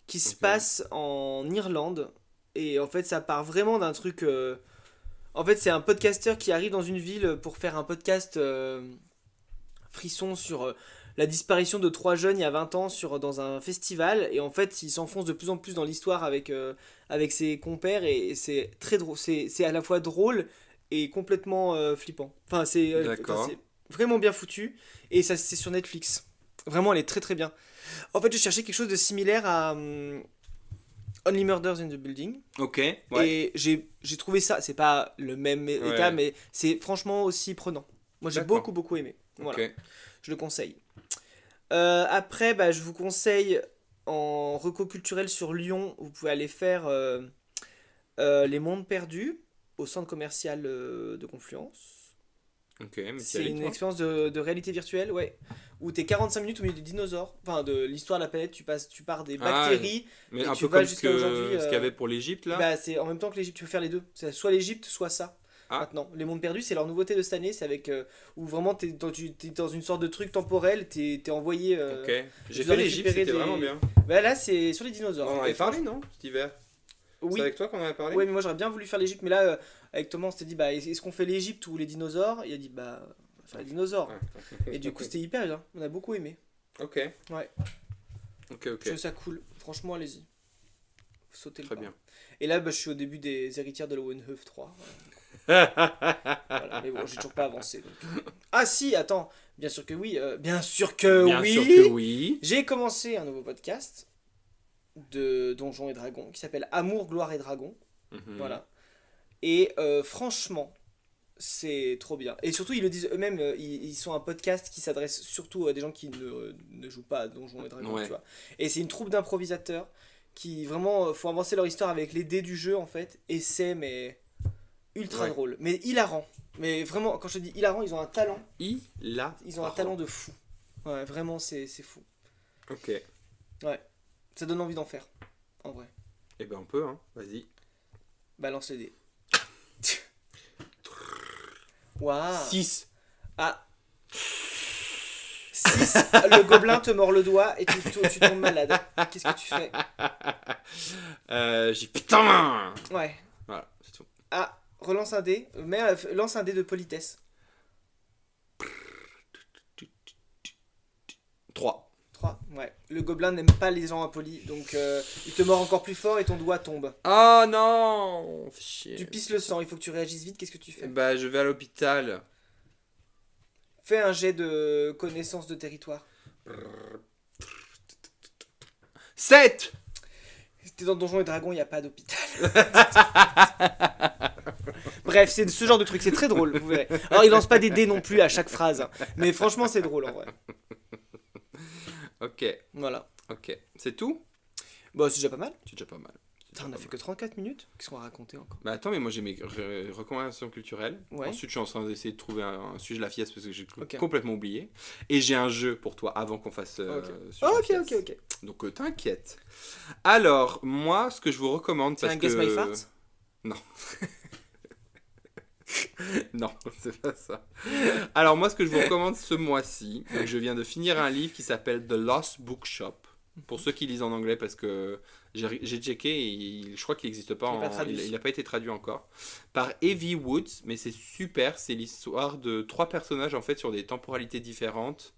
qui se Ok. passe en Irlande. Et en fait, ça part vraiment d'un truc... En fait, c'est un podcasteur qui arrive dans une ville pour faire un podcast frisson sur la disparition de 3 jeunes il y a 20 ans dans un festival. Et en fait, il s'enfonce de plus en plus dans l'histoire avec ses compères. Et c'est très drôle. C'est à la fois drôle et complètement flippant. D'accord. C'est vraiment bien foutu. Et ça, c'est sur Netflix. Vraiment, elle est très très bien. En fait, je cherchais quelque chose de similaire à Only Murders in the Building. Ok, ouais. Et j'ai trouvé ça. C'est pas le même état, mais c'est franchement aussi prenant. Moi, j'ai D'accord. beaucoup aimé. Voilà, Ok. je le conseille. Après, bah, je vous conseille en reco culturel sur Lyon, vous pouvez aller faire Les Mondes Perdus au centre commercial de Confluence. Ok, mais t'y C'est allais, une toi expérience de réalité virtuelle, ouais, où t'es 45 minutes au milieu des dinosaures, enfin de l'histoire de la planète, tu pars des Ah, bactéries, Mais et un tu peu vas comme jusqu'à aujourd'hui, ce qu'il y avait pour l'Égypte, là. bah, c'est en même temps que l'Égypte, tu peux faire les deux. C'est soit l'Égypte, soit ça. Ah. Maintenant, Les Mondes Perdus, c'est leur nouveauté de cette année, c'est avec où vraiment t'es dans une sorte de truc temporel, t'es envoyé. Ok. J'ai tu dois fait l'Égypte, récupérer c'était des- vraiment bien. Bah là, c'est sur les dinosaures. On en Et avait parlé, non, cet hiver? Oui. C'est avec toi qu'on en avait parlé? Ouais, mais moi j'aurais bien voulu faire l'Égypte, mais là, avec Thomas, on s'était dit, bah, est-ce qu'on fait l'Égypte ou les dinosaures? Il a dit, bah, on va faire les dinosaures. Ouais. Et du coup, c'était hyper bien, on a beaucoup aimé. Ok. Ouais. Ok, Je ok. trouve ça cool, franchement, allez-y. Faut sauter le Très pas. bien. Et là, bah, je suis au début des héritières de Lowenhof 3. Voilà, mais bon, j'ai toujours pas avancé. Donc. Ah si, attends, bien sûr que oui, bien sûr que Bien oui. sûr que oui. J'ai commencé un nouveau podcast de Donjons et Dragons qui s'appelle Amour, Gloire et Dragons. Mhm. Voilà. Et franchement, c'est trop bien. Et surtout, ils le disent eux-mêmes, ils sont un podcast qui s'adresse surtout à des gens qui ne jouent pas à Donjons et Dragons, Ouais. tu vois. Et c'est une troupe d'improvisateurs qui vraiment font avancer leur histoire avec les dés du jeu en fait. Et c'est mais ultra Ouais. drôle, mais hilarant. Mais vraiment, quand je te dis hilarant, ils ont un talent. Ils ont un talent de fou. Ouais, vraiment, c'est fou. Ok. Ça donne envie d'en faire, en vrai. Eh ben on peut, hein. Vas-y. Balance les dés. Waouh. 6. Ah. 6. Le gobelin te mord le doigt et tu tombes malade. Qu'est-ce que tu fais? J'ai putain. Ouais. Voilà, c'est tout. Ah, relance un dé. Mais lance un dé de politesse. 3. 3. Ouais. Le gobelin n'aime pas les gens impolis. Donc il te mord encore plus fort et ton doigt tombe. Oh non. Fais chier. Tu pisses le sang. Il faut que tu réagisses vite. Qu'est-ce que tu fais? Bah je vais à l'hôpital. Fais un jet de connaissance de territoire. 7. T'es dans Donjons et Dragons, il n'y a pas d'hôpital. Bref, c'est ce genre de truc, c'est très drôle, vous verrez. Alors, il lance pas des dés non plus à chaque phrase, hein. Mais franchement, c'est drôle en vrai. Ok. Voilà. Ok. C'est tout? Bon, c'est déjà pas mal. C'est déjà pas mal. Putain, on a fait que 34 minutes. Qu'est-ce qu'on va raconter encore? Bah attends, mais moi j'ai mes recommandations culturelles. Ouais. Ensuite, je suis en train d'essayer de trouver un sujet de la fiesse parce que j'ai Ok. complètement oublié. Et j'ai un jeu pour toi avant qu'on fasse Ok. sujet de la Ok, fiesse. ok. Donc t'inquiète. Alors, moi, ce que je vous recommande, C'est parce un Guess My que... Fart? Non, c'est pas ça. Alors moi, ce que je vous recommande ce mois-ci, donc je viens de finir un livre qui s'appelle The Lost Bookshop. Pour ceux qui lisent en anglais, parce que j'ai checké et je crois qu'il n'existe pas, Il est pas traduit. il n'a pas été traduit encore. Par Evie Woods, mais c'est super, c'est l'histoire de 3 personnages en fait sur des temporalités différentes.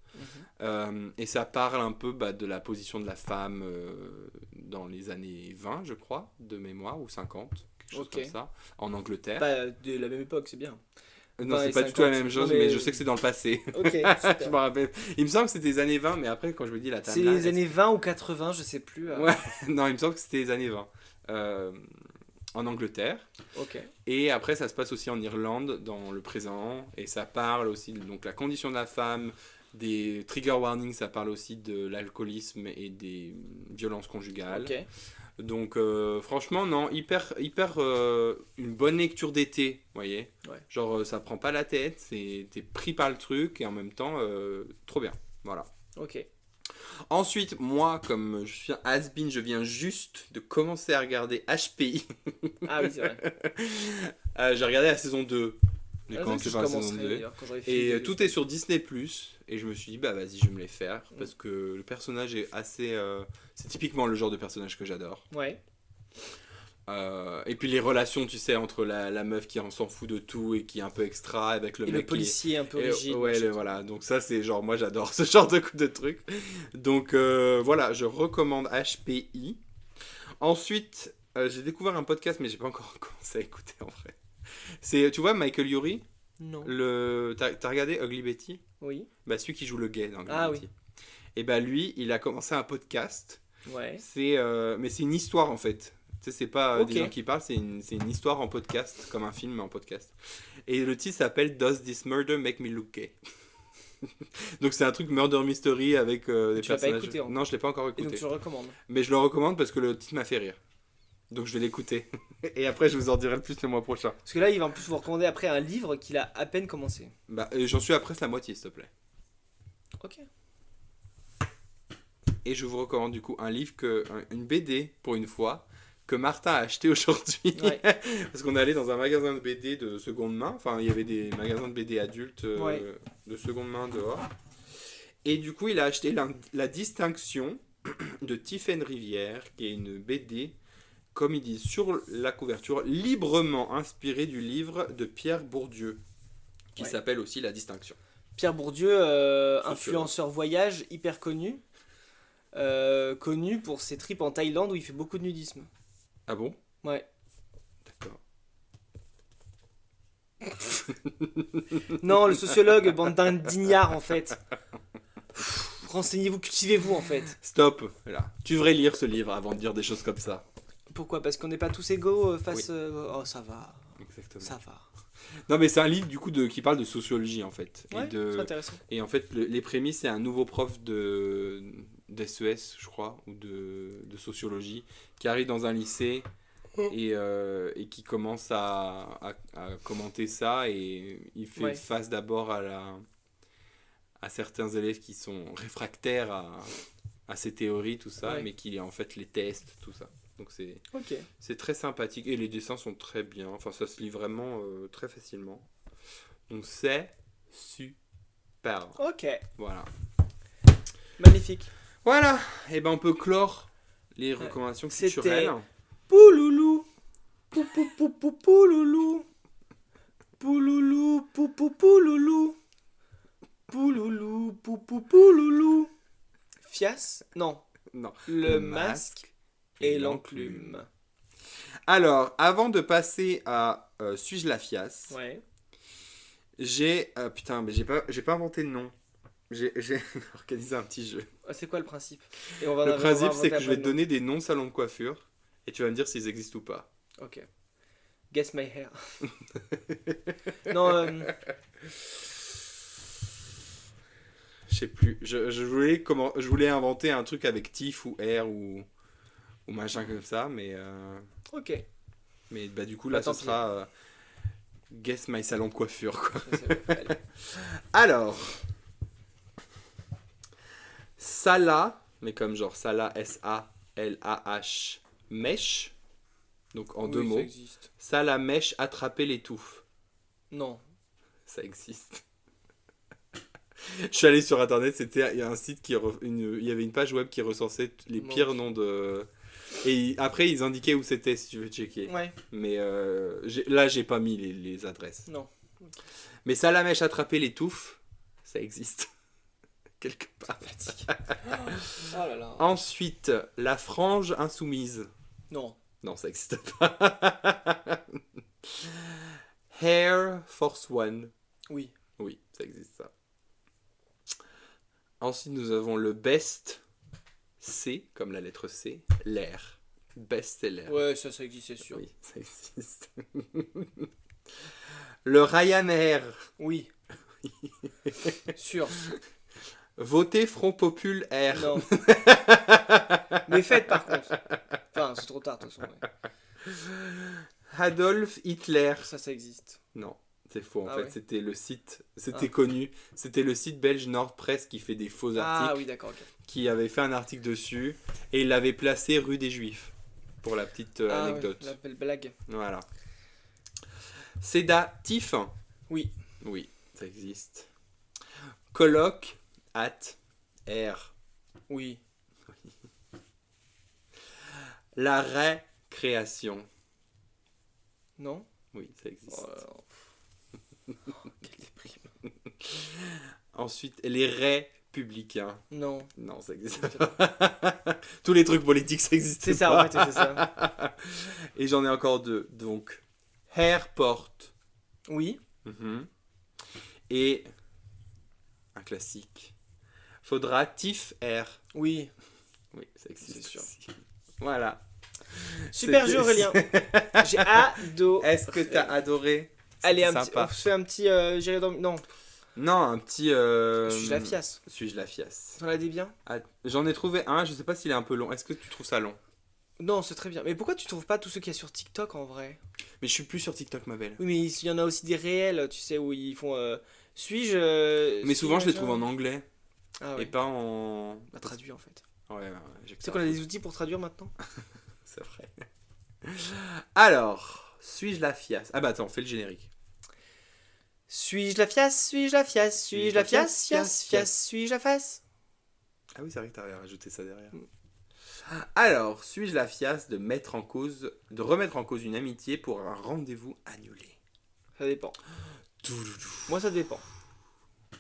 Et ça parle un peu de la position de la femme dans les années 20, je crois, de mémoire, ou 50, quelque chose Ok. comme ça, en Angleterre. Pas de la même époque, c'est bien. Non, 20 c'est et pas du tout la 50. même chose, Non, mais je sais que c'est dans le passé. Ok, Je super. me rappelle. Il me semble que c'était les années 20, mais après, quand je me dis la C'est timeline... les années 20 ou 80, je sais plus. Ouais, non, il me semble que c'était les années 20. En Angleterre. Ok. Et après, ça se passe aussi en Irlande, dans le présent. Et ça parle aussi de donc, la condition de la femme, des trigger warnings, ça parle aussi de l'alcoolisme et des violences conjugales. Ok. Donc, franchement, non, hyper une bonne lecture d'été, vous voyez. Ouais. Genre, ça prend pas la tête, t'es pris par le truc, et en même temps, trop bien. Voilà. Ok. Ensuite, moi, comme je suis un has-been, je viens juste de commencer à regarder HPI. Ah oui, c'est vrai. J'ai regardé la saison 2. J'ai Ah, commencé c'est par que la je saison commencerai, 2. d'ailleurs, quand j'aurai fini Et de- tout est sur Disney+. Et je me suis dit, bah vas-y, je vais me les faire. Parce que le personnage est assez... c'est typiquement le genre de personnage que j'adore. Ouais. Et puis les relations, tu sais, entre la meuf qui s'en fout de tout et qui est un peu extra avec le Et mec le policier un peu qui est... rigide. ouais, machin. voilà. Donc ça, c'est genre, moi j'adore ce genre de truc. Donc voilà, je recommande HPI. Ensuite, j'ai découvert un podcast, mais j'ai pas encore commencé à écouter en vrai. C'est, tu vois, Michael Urie, Non. t'as regardé Ugly Betty? Oui. Bah celui qui joue le gay dans Ugly Ah Betty. Et bah lui, il a commencé un podcast. Ouais. Mais c'est une histoire en fait. Tu sais, c'est pas Ok. des gens qui parlent, c'est une histoire en podcast, comme un film mais en podcast. Et le titre s'appelle Does This Murder Make Me Look Gay? Donc c'est un truc murder mystery avec des Tu l'as pas personnages. écouté encore. Non, je l'ai pas encore Et donc écouté. tu le recommandes. Mais je le recommande parce que le titre m'a fait rire. Donc je vais l'écouter. Et après je vous en dirai le plus le mois prochain. Parce que là, il va en plus vous recommander après un livre qu'il a à peine commencé. Bah j'en suis à presque la moitié s'il te plaît. Ok. Et je vous recommande du coup un livre, une BD pour une fois, que Martin a acheté aujourd'hui. Ouais. Parce qu'on est allé dans un magasin de BD de seconde main. Enfin, il y avait des magasins de BD adultes Ouais. de seconde main dehors. Et du coup, il a acheté la Distinction de Tiphaine Rivière, qui est une BD, comme ils disent sur la couverture, librement inspirée du livre de Pierre Bourdieu, qui Ouais. s'appelle aussi La Distinction. Pierre Bourdieu, influenceur voyage hyper connu. Connu pour ses trips en Thaïlande où il fait beaucoup de nudisme. Ah bon? Ouais. D'accord. Non, le sociologue, bande d'indignards en fait. Renseignez-vous, cultivez-vous en fait. Stop, là. Tu devrais lire ce livre avant de dire des choses comme ça. Pourquoi? Parce qu'on n'est pas tous égaux face... Oh, ça va. Exactement. Ça va. Non, mais c'est un livre du coup qui parle de sociologie en fait. Ouais, c'est intéressant. Et en fait, les prémices, c'est un nouveau prof d'SES, je crois, ou de sociologie, qui arrive dans un lycée et qui commence à commenter ça. Et il fait Ouais. face d'abord à certains élèves qui sont réfractaires à ces théories, tout ça, Ouais. mais qui en fait les testent, tout ça. Donc Ok. c'est très sympathique et les dessins sont très bien. Enfin, ça se lit vraiment très facilement. Donc c'est super. Ok. Voilà. Magnifique. Voilà. Et ben on peut clore les recommandations C'était- culturelles. Pouloulou. Pou pou pou pou pouloulou. Pouloulou pou pou pouloulou. Pouloulou pou pou pouloulou. Fias? Non. Non. Le masque et l'enclume. Alors, avant de passer à Suis-je la fiasse, Ouais. j'ai putain, mais j'ai pas inventé de nom. J'ai organisé un petit jeu. Ah, c'est quoi le principe? Et on va Le on va principe, inventer c'est que je vais après te le nom. donner des noms de salons de coiffure et tu vas me dire s'ils existent ou pas. Ok. Guess my hair. Non, Je sais plus. Je voulais inventer un truc avec Tiff ou Air ou machin comme ça, mais ok. bah du coup là Bah, tant ce pis. sera Guess My Salon de coiffure quoi. Allez. Alors Salah, mais comme genre Salah S-A-L-A-H mèche. Donc en deux Oui, mots. ça existe. Salah mèche attraper les touffes. Non. Ça existe. Je suis allé sur internet, il y a un site il y avait une page web qui recensait les Non. pires noms de. Et après ils indiquaient où c'était si tu veux checker. Ouais. Mais là j'ai pas mis les adresses. Non. Mais Salamèche attraper les touffes, ça existe. Quelque part. Oh là là. Ensuite, la frange insoumise. Non. Non, ça existe pas. Air Force One. Oui. Oui, ça existe ça. Ensuite, nous avons le best C, comme la lettre C, l'air. Best c'est l'air. Ouais, ça existe, c'est sûr. Oui, ça existe. Le Ryanair. Oui. Sûr. Voter Front Popule R. Non. Mais faites par contre. Enfin, c'est trop tard de toute façon. Ouais. Adolf Hitler. Ça existe. Non, c'est faux. En Ah fait, ouais. c'était le site. C'était Ah. connu. C'était le site belge Nordpresse qui fait des faux articles. Ah oui, d'accord, ok. Qui avait fait un article dessus. Et il l'avait placé rue des Juifs. Pour la petite Ah, anecdote. ouais, la belle blague. Voilà. Sédatif. Oui. Oui, ça existe. Colloque. At. R. Oui. La récréation. Non. Oui, ça existe. Oh, quel déprime. Ensuite, les républicains. Non. Non, ça existe pas. Tous les trucs politiques, ça existe C'est ça, pas. en fait, c'est ça. Et j'en ai encore deux. Donc, airport. Oui. Mhm. Et un classique. Faudra TIF R. Oui. Oui, ça existe C'est sûr. aussi. Voilà. Super C'était- jeu, Aurélien. J'ai adoré. Est-ce que t'as adoré? Allez, C'était on sympa. se fait un petit. J'irai dormir. Non, Non, un petit. suis-je la fiasse. Suis-je la fiasse? T'en as des biens? Ah, j'en ai trouvé un, je sais pas s'il est un peu long. Est-ce que tu trouves ça long? Non, c'est très bien. Mais pourquoi tu trouves pas tous ceux qu'il y a sur TikTok en vrai? Mais je suis plus sur TikTok, ma belle. Oui, mais il y en a aussi des réels, tu sais, où ils font. Suis-je. Mais souvent, je les machin trouve en anglais Ah et ouais. pas en. Bah, traduit en fait. Ouais, Tu sais qu'on a des outils pour traduire maintenant? C'est vrai. Alors, suis-je la fiasse? Ah bah attends, fais le générique. Suis-je la fiasse? Suis-je la fiasse? Suis-je la fiasse? Fiasse? Suis-je la face? Ah oui, c'est vrai que t'avais rajouté ça derrière. Alors, suis-je la fiasse de remettre en cause une amitié pour un rendez-vous annulé? Ça dépend. Touloulou. Moi, ça dépend.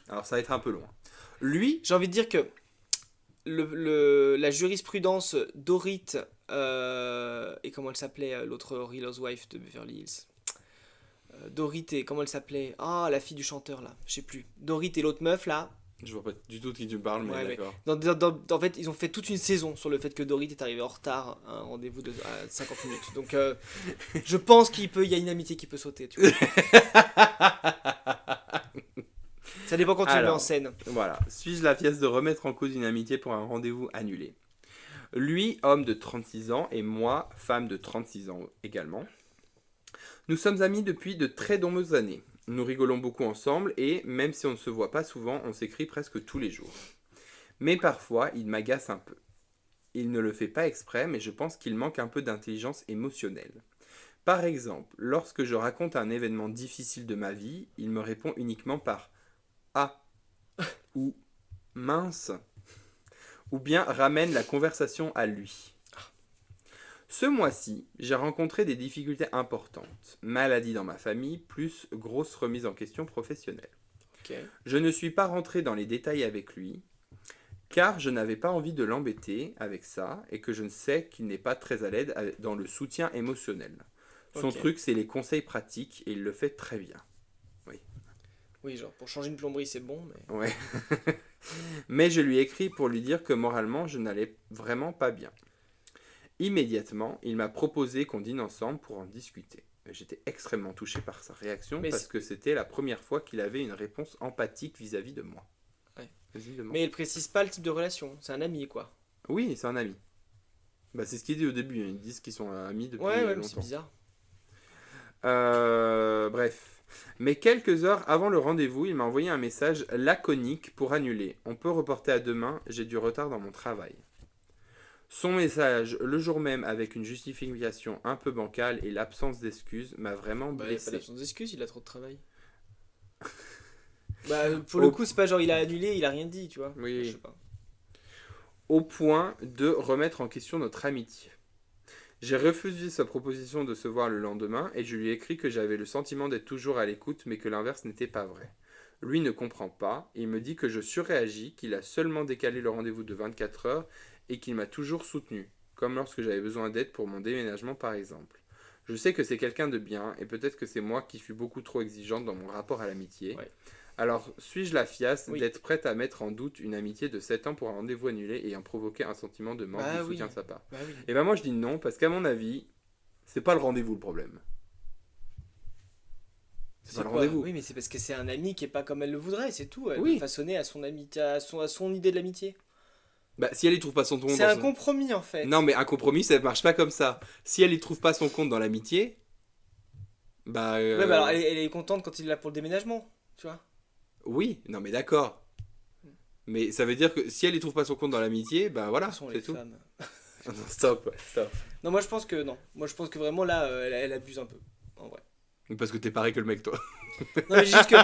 Alors, ça va être un peu loin. Lui, J'ai envie de dire que la jurisprudence Dorit et comment elle s'appelait l'autre Real Housewife de Beverly Hills. Dorit et comment elle s'appelait? Ah, la fille du chanteur là, je sais plus. Dorit et l'autre meuf là. je vois pas du tout de qui tu parles, mais Ouais, mais d'accord. en fait, ils ont fait toute une saison sur le fait que Dorit est arrivée en retard à un rendez-vous à 50 minutes. Donc, je pense il y a une amitié qui peut sauter. Tu vois. Ça dépend quand tu le mets en Alors. scène. Voilà, suis-je la fiasse de remettre en cause une amitié pour un rendez-vous annulé? Lui, homme de 36 ans, et moi, femme de 36 ans également. Nous sommes amis depuis de très nombreuses années. Nous rigolons beaucoup ensemble et, même si on ne se voit pas souvent, on s'écrit presque tous les jours. Mais parfois, il m'agace un peu. Il ne le fait pas exprès, mais je pense qu'il manque un peu d'intelligence émotionnelle. Par exemple, lorsque je raconte un événement difficile de ma vie, il me répond uniquement par « Ah » ou « Mince » ou bien ramène la conversation à lui. Ce mois-ci, j'ai rencontré des difficultés importantes. Maladie dans ma famille, plus grosse remise en question professionnelle. Ok. Je ne suis pas rentré dans les détails avec lui, car je n'avais pas envie de l'embêter avec ça, et que je ne sais qu'il n'est pas très à l'aise dans le soutien émotionnel. Son Ok. truc, c'est les conseils pratiques, et il le fait très bien. Oui, genre pour changer une plomberie, c'est bon, mais. Ouais. Mais je lui ai écrit pour lui dire que moralement, je n'allais vraiment pas bien. Immédiatement, il m'a proposé qu'on dîne ensemble pour en discuter. J'étais extrêmement touché par sa réaction Mais parce c'est- que c'était la première fois qu'il avait une réponse empathique vis-à-vis de moi. Ouais. Visiblement. Mais il précise pas le type de relation. C'est un ami, quoi. Oui, c'est un ami. Bah, c'est ce qu'il dit au début. Ils disent qu'ils sont amis depuis Ouais, mais c'est longtemps. bizarre. Bref. Mais quelques heures avant le rendez-vous, il m'a envoyé un message laconique pour annuler. On peut reporter à demain, j'ai du retard dans mon travail. Son message, le jour même, avec une justification un peu bancale et l'absence d'excuses, m'a vraiment Bah, il a pas blessé. d'absence d'excuse, il a trop de travail. Bah, pour le coup, c'est pas genre il a annulé, il a rien dit, tu vois. Oui. Je sais pas. Au point de remettre en question notre amitié. J'ai refusé sa proposition de se voir le lendemain et je lui ai écrit que j'avais le sentiment d'être toujours à l'écoute mais que l'inverse n'était pas vrai. Lui ne comprend pas, il me dit que je surréagis, qu'il a seulement décalé le rendez-vous de 24 heures et qu'il m'a toujours soutenu, comme lorsque j'avais besoin d'aide pour mon déménagement par exemple. Je sais que c'est quelqu'un de bien et peut-être que c'est moi qui suis beaucoup trop exigeante dans mon rapport à l'amitié. Ouais. Alors, suis-je la fiasse Oui. d'être prête à mettre en doute une amitié de 7 ans pour un rendez-vous annulé ayant provoqué un sentiment de manque Bah de oui. soutien de sa part? Bah oui. Et ben moi je dis non parce qu'à mon avis, c'est pas le rendez-vous le problème. C'est pas le quoi rendez-vous. Oui, mais c'est parce que c'est un ami qui est pas comme elle le voudrait, c'est tout. Elle Oui. veut façonner à son amitié, à son idée de l'amitié. Bah si elle y trouve pas son compte C'est dans un son- compromis en fait. Non mais un compromis ça marche pas comme ça. Si elle y trouve pas son compte dans l'amitié, bah... Ouais, bah alors elle est contente quand il est là pour le déménagement, tu vois. Oui, non mais d'accord. Mais ça veut dire que si elle y trouve pas son compte dans l'amitié, bah voilà, Ce sont c'est les tout. femmes. Non, stop, stop. Non, moi je pense que non. Moi je pense que vraiment là, elle abuse un peu, en vrai. Parce que t'es pareil que le mec toi. Non, mais juste que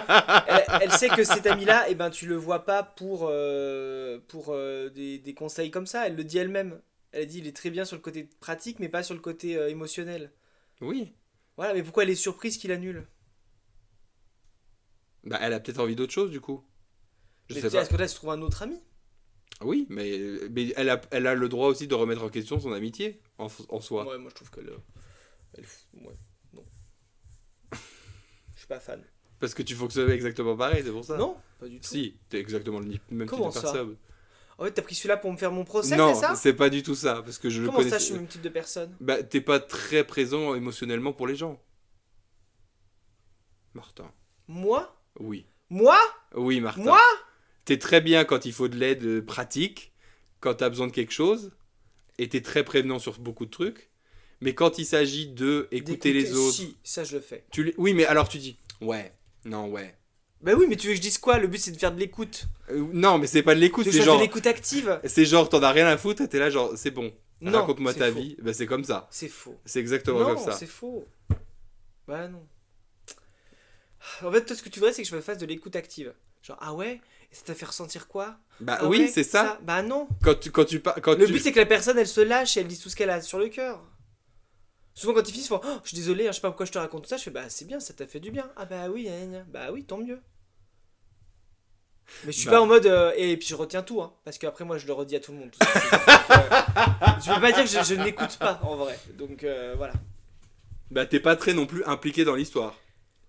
elle sait que cet ami-là, eh ben tu le vois pas pour des conseils comme ça. Elle le dit elle-même. Elle a dit il est très bien sur le côté pratique, mais pas sur le côté émotionnel. Oui. Voilà, mais pourquoi elle est surprise qu'il annule? Bah elle a peut-être envie d'autre chose du coup. Je Mais sais tu sais, pas. est-ce que là, elle se trouve un autre ami? Oui, mais elle a le droit aussi de remettre en question son amitié en soi. Ouais, moi je trouve que ouais, non. Je suis pas fan. Parce que tu fonctionnes exactement pareil, c'est pour ça. Non, pas du tout. Si, t'es exactement le même type Comment de ça personne. En fait, t'as pris celui-là pour me faire mon procès, Non, c'est ça? c'est pas du tout ça, parce que je le Comment connais. ça, je suis le même type de personne? Bah, t'es pas très présent émotionnellement pour les gens. Martin. Moi? Oui. Moi? Oui, Martin. Moi? T'es très bien quand il faut de l'aide pratique, quand t'as besoin de quelque chose, et t'es très prévenant sur beaucoup de trucs. Mais quand il s'agit de écouter les autres, Si, ça je le fais. oui, mais alors tu dis, ouais, non, ouais. Bah oui, mais tu veux que je dise quoi? Le but c'est de faire de l'écoute. Non, mais c'est pas de l'écoute, Que je c'est fasse genre, de l'écoute active. c'est genre, t'en as rien à foutre, et t'es là, genre, c'est bon, Non, raconte-moi c'est ta faux. vie. Bah, c'est comme ça. C'est faux. C'est exactement Non, comme ça. c'est faux. Bah non. En fait, toi ce que tu voudrais c'est que je me fasse de l'écoute active. Genre, ah ouais? Et ça t'a fait ressentir quoi? Bah Ah oui, ouais, c'est ça. Bah non. Quand Le tu... but c'est que la personne elle se lâche et elle dise tout ce qu'elle a sur le cœur. Souvent quand ils finissent, ils font oh, je suis désolé, hein, je sais pas pourquoi je te raconte tout ça. Je fais bah c'est bien, ça t'a fait du bien. Ah bah oui, gna, gna. Bah oui, tant mieux. Mais je suis Bah. pas en mode et puis je retiens tout, hein, parce qu'après moi je le redis à tout le monde. Tout ça, je peux pas dire que je n'écoute pas en vrai. Donc voilà. Bah t'es pas très non plus impliqué dans l'histoire.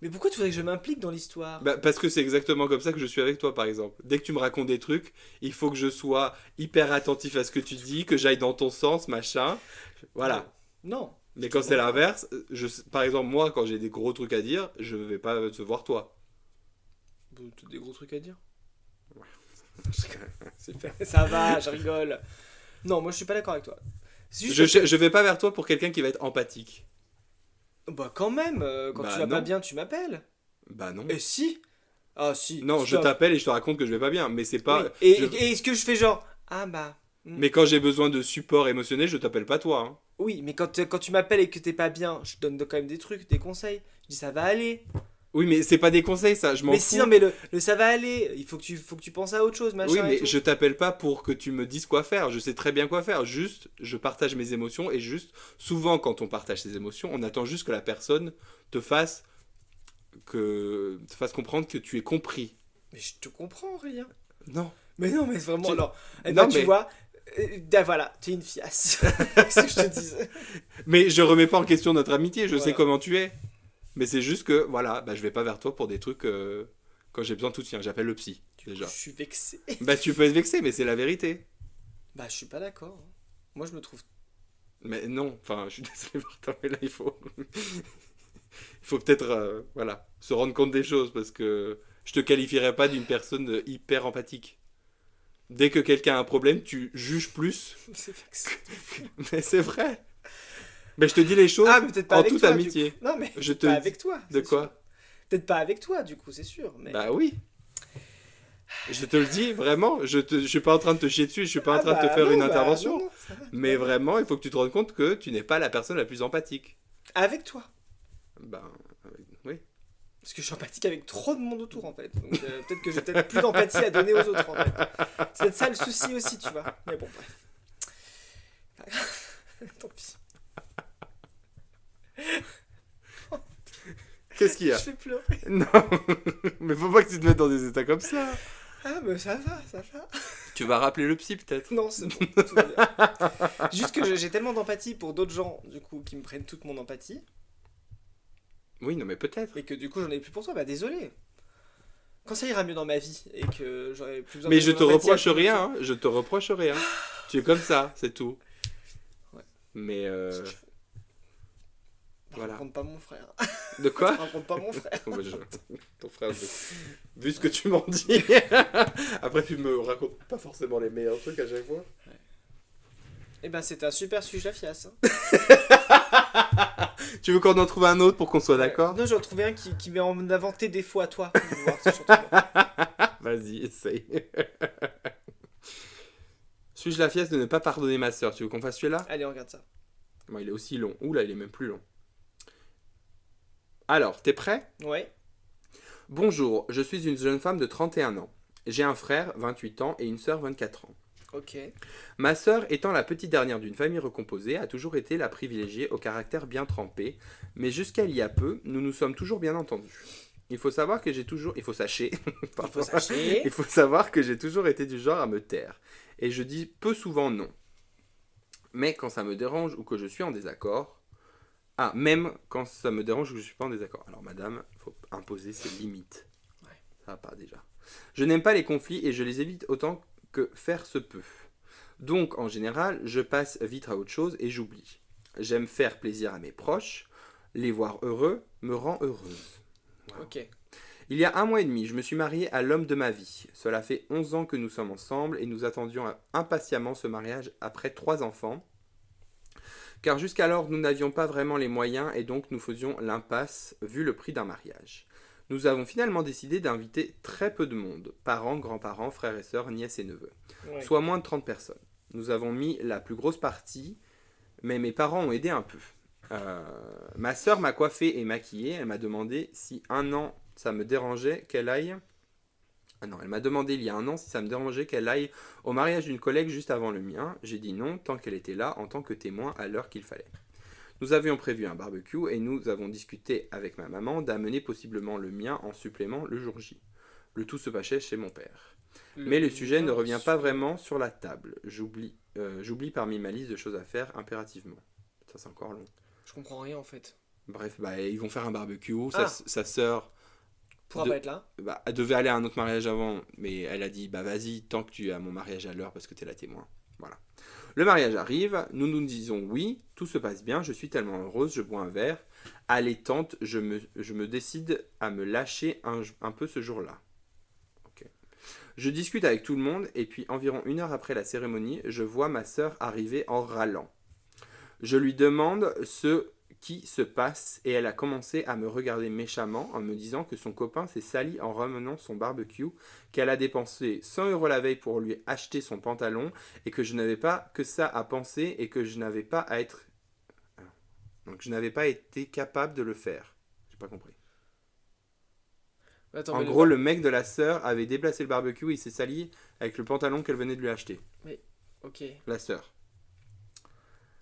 Mais pourquoi tu voudrais que je m'implique dans l'histoire? Bah parce que c'est exactement comme ça que je suis avec toi par exemple. Dès que tu me racontes des trucs, il faut que je sois hyper attentif à ce que tu dis, que j'aille dans ton sens, machin. Voilà. Non. Mais quand c'est l'inverse, par exemple moi quand j'ai des gros trucs à dire, je vais pas te voir toi. Bon, t'as des gros trucs à dire. Super. Ça va, je rigole. Non, moi je suis pas d'accord avec toi. C'est juste Je vais pas vers toi pour quelqu'un qui va être empathique. Bah quand même, quand Bah tu vas pas non. bien, tu m'appelles. Bah non. Et si? Ah si. Non, je stop. t'appelle et je te raconte que je vais pas bien, mais c'est pas. Oui. Et, je- et est-ce que je fais genre ah bah Mais quand j'ai besoin de support émotionnel, je t'appelle pas toi. Hein. oui, mais quand tu m'appelles et que t'es pas bien, je te donne quand même des trucs, des conseils. Je dis ça va aller. Oui, mais c'est pas des conseils ça, je m'en Mais fous. si non mais le ça va aller, il faut que tu penses à autre chose, machin. Oui, et mais tout. je t'appelle pas pour que tu me dises quoi faire. Je sais très bien quoi faire. Juste, je partage mes émotions et juste, souvent quand on partage ses émotions, on attend juste que la personne te fasse comprendre que tu es compris. Mais je te comprends rien. Non. Mais non, mais vraiment Tu- alors. Eh Non, ben, tu mais- vois, voilà, t'es une fiasse. C'est ce que je te disais. Mais je remets pas en question notre amitié. Je sais Voilà. comment tu es. Mais c'est juste que voilà, bah je vais pas vers toi pour des trucs quand j'ai besoin de soutien. J'appelle le psy déjà. Je suis vexé. Bah tu peux être vexé, mais c'est la vérité. Bah je suis pas d'accord. Moi je me trouve. Mais non, enfin, je suis désolé Martin, mais là il faut, il faut peut-être voilà se rendre compte des choses parce que je te qualifierais pas d'une personne hyper empathique. Dès que quelqu'un a un problème, tu juges plus. C'est vexé. Mais c'est vrai. Mais je te dis les choses Ah, mais peut-être pas en avec toute toi. du amitié. coup. Non, mais Je peut-être te pas dis- avec toi. De c'est quoi sûr. Peut-être pas avec toi, du coup, c'est sûr. Mais... Bah oui. Je te le dis vraiment, je suis pas en train de te chier dessus, je suis pas en Ah train de te bah faire non, une bah intervention. non, ça va. Mais vraiment, il faut que tu te rendes compte que tu n'es pas la personne la plus empathique. Avec toi. Ben oui. Parce que je suis empathique avec trop de monde autour en fait. Donc peut-être que j'ai peut-être plus d'empathie à donner aux autres en fait. C'est peut-être ça le souci aussi, tu vois. Mais bon, bref. Pas grave. Tant pis. Qu'est-ce qu'il y Je a fais pleurer. Non, mais faut pas que tu te mettes dans des états comme ça. Ah, mais ça va, ça va. Tu vas rappeler le psy peut-être. Non, c'est bon. Tout va bien. Juste que j'ai tellement d'empathie pour d'autres gens, du coup, qui me prennent toute mon empathie. Oui, non, mais peut-être. et que du coup j'en ai plus pour toi, bah désolé. Quand ça ira mieux dans ma vie et que j'aurai plus besoin Mais de je ton te empathie, reproche plus rien, besoin- hein, je te reproche rien. Tu es comme ça, c'est tout. Ouais. Mais voilà. Raconte pas mon frère. De quoi? Raconte pas mon frère. Oh, bah, ton frère, vu ce que tu m'en dis. Après, tu me racontes pas forcément les meilleurs trucs à chaque fois. Eh ben c'était un super sujet la fiasse. Hein. Tu veux qu'on en trouve un autre pour qu'on soit d'accord? Non, j'en trouvais un qui met en avant tes défauts à toi. On va voir si j'en trouve un. Vas-y, essaye. Suis-je la fiesse de ne pas pardonner ma soeur? Tu veux qu'on fasse celui-là? Allez, on regarde ça. Bon, il est aussi long. Oula, il est même plus long. Alors, t'es prêt? Ouais. Bonjour, je suis une jeune femme de 31 ans. J'ai un frère, 28 ans, et une sœur, 24 ans. Ok. Ma sœur, étant la petite dernière d'une famille recomposée, a toujours été la privilégiée au caractère bien trempé, mais jusqu'à il y a peu, nous nous sommes toujours bien entendus. Il faut savoir que j'ai toujours... Il faut sachez... Il faut sachez. Il faut savoir que j'ai toujours été du genre à me taire. Et je dis peu souvent non. Mais quand ça me dérange ou que je suis en désaccord... Ah, même quand ça me dérange ou que je suis pas en désaccord. Alors madame, il faut imposer ses limites. Ouais. Ça va pas déjà. Je n'aime pas les conflits et je les évite autant que faire se peut. Donc, en général, je passe vite à autre chose et j'oublie. J'aime faire plaisir à mes proches. Les voir heureux me rend heureuse. Wow. Ok. Il y a 1 mois et demi, je me suis mariée à l'homme de ma vie. Cela fait 11 ans que nous sommes ensemble et nous attendions impatiemment ce mariage après 3 enfants. Car jusqu'alors, nous n'avions pas vraiment les moyens et donc nous faisions l'impasse vu le prix d'un mariage. Nous avons finalement décidé d'inviter très peu de monde, parents, grands-parents, frères et sœurs, nièces et neveux, Ouais. soit moins de 30 personnes. Nous avons mis la plus grosse partie, mais mes parents ont aidé un peu. Ma sœur m'a coiffée et maquillée, elle m'a demandé si un an ça me dérangeait qu'elle aille... Ah non, elle m'a demandé il y a 1 an si ça me dérangeait qu'elle aille au mariage d'une collègue juste avant le mien. J'ai dit non, tant qu'elle était là en tant que témoin à l'heure qu'il fallait. Nous avions prévu un barbecue et nous avons discuté avec ma maman d'amener possiblement le mien en supplément le jour J. Le tout se passait chez mon père. Mais le sujet ne revient pas vraiment sur la table. J'oublie parmi ma liste de choses à faire impérativement. Ça c'est encore long. Je comprends rien en fait. Bref, bah, ils vont faire un barbecue. Ah. Sa sœur Pourra pas être là. bah, elle devait aller à un autre mariage avant, mais elle a dit bah vas-y tant que tu es à mon mariage à l'heure parce que tu es la témoin. Voilà. Le mariage arrive, nous nous disons oui, tout se passe bien, je suis tellement heureuse, je bois un verre. Allez tante, je me décide à me lâcher un peu ce jour-là. Okay. Je discute avec tout le monde et puis environ 1 heure après la cérémonie, je vois ma sœur arriver en râlant. Je lui demande ce qui se passe et elle a commencé à me regarder méchamment en me disant que son copain s'est sali en ramenant son barbecue, qu'elle a dépensé 100 € la veille pour lui acheter son pantalon et que je n'avais pas que ça à penser et que je n'avais pas à être... Donc je n'avais pas été capable de le faire. J'ai pas compris. Attends, En mais gros, le mec de la sœur avait déplacé le barbecue et il s'est sali avec le pantalon qu'elle venait de lui acheter. Ok, La sœur.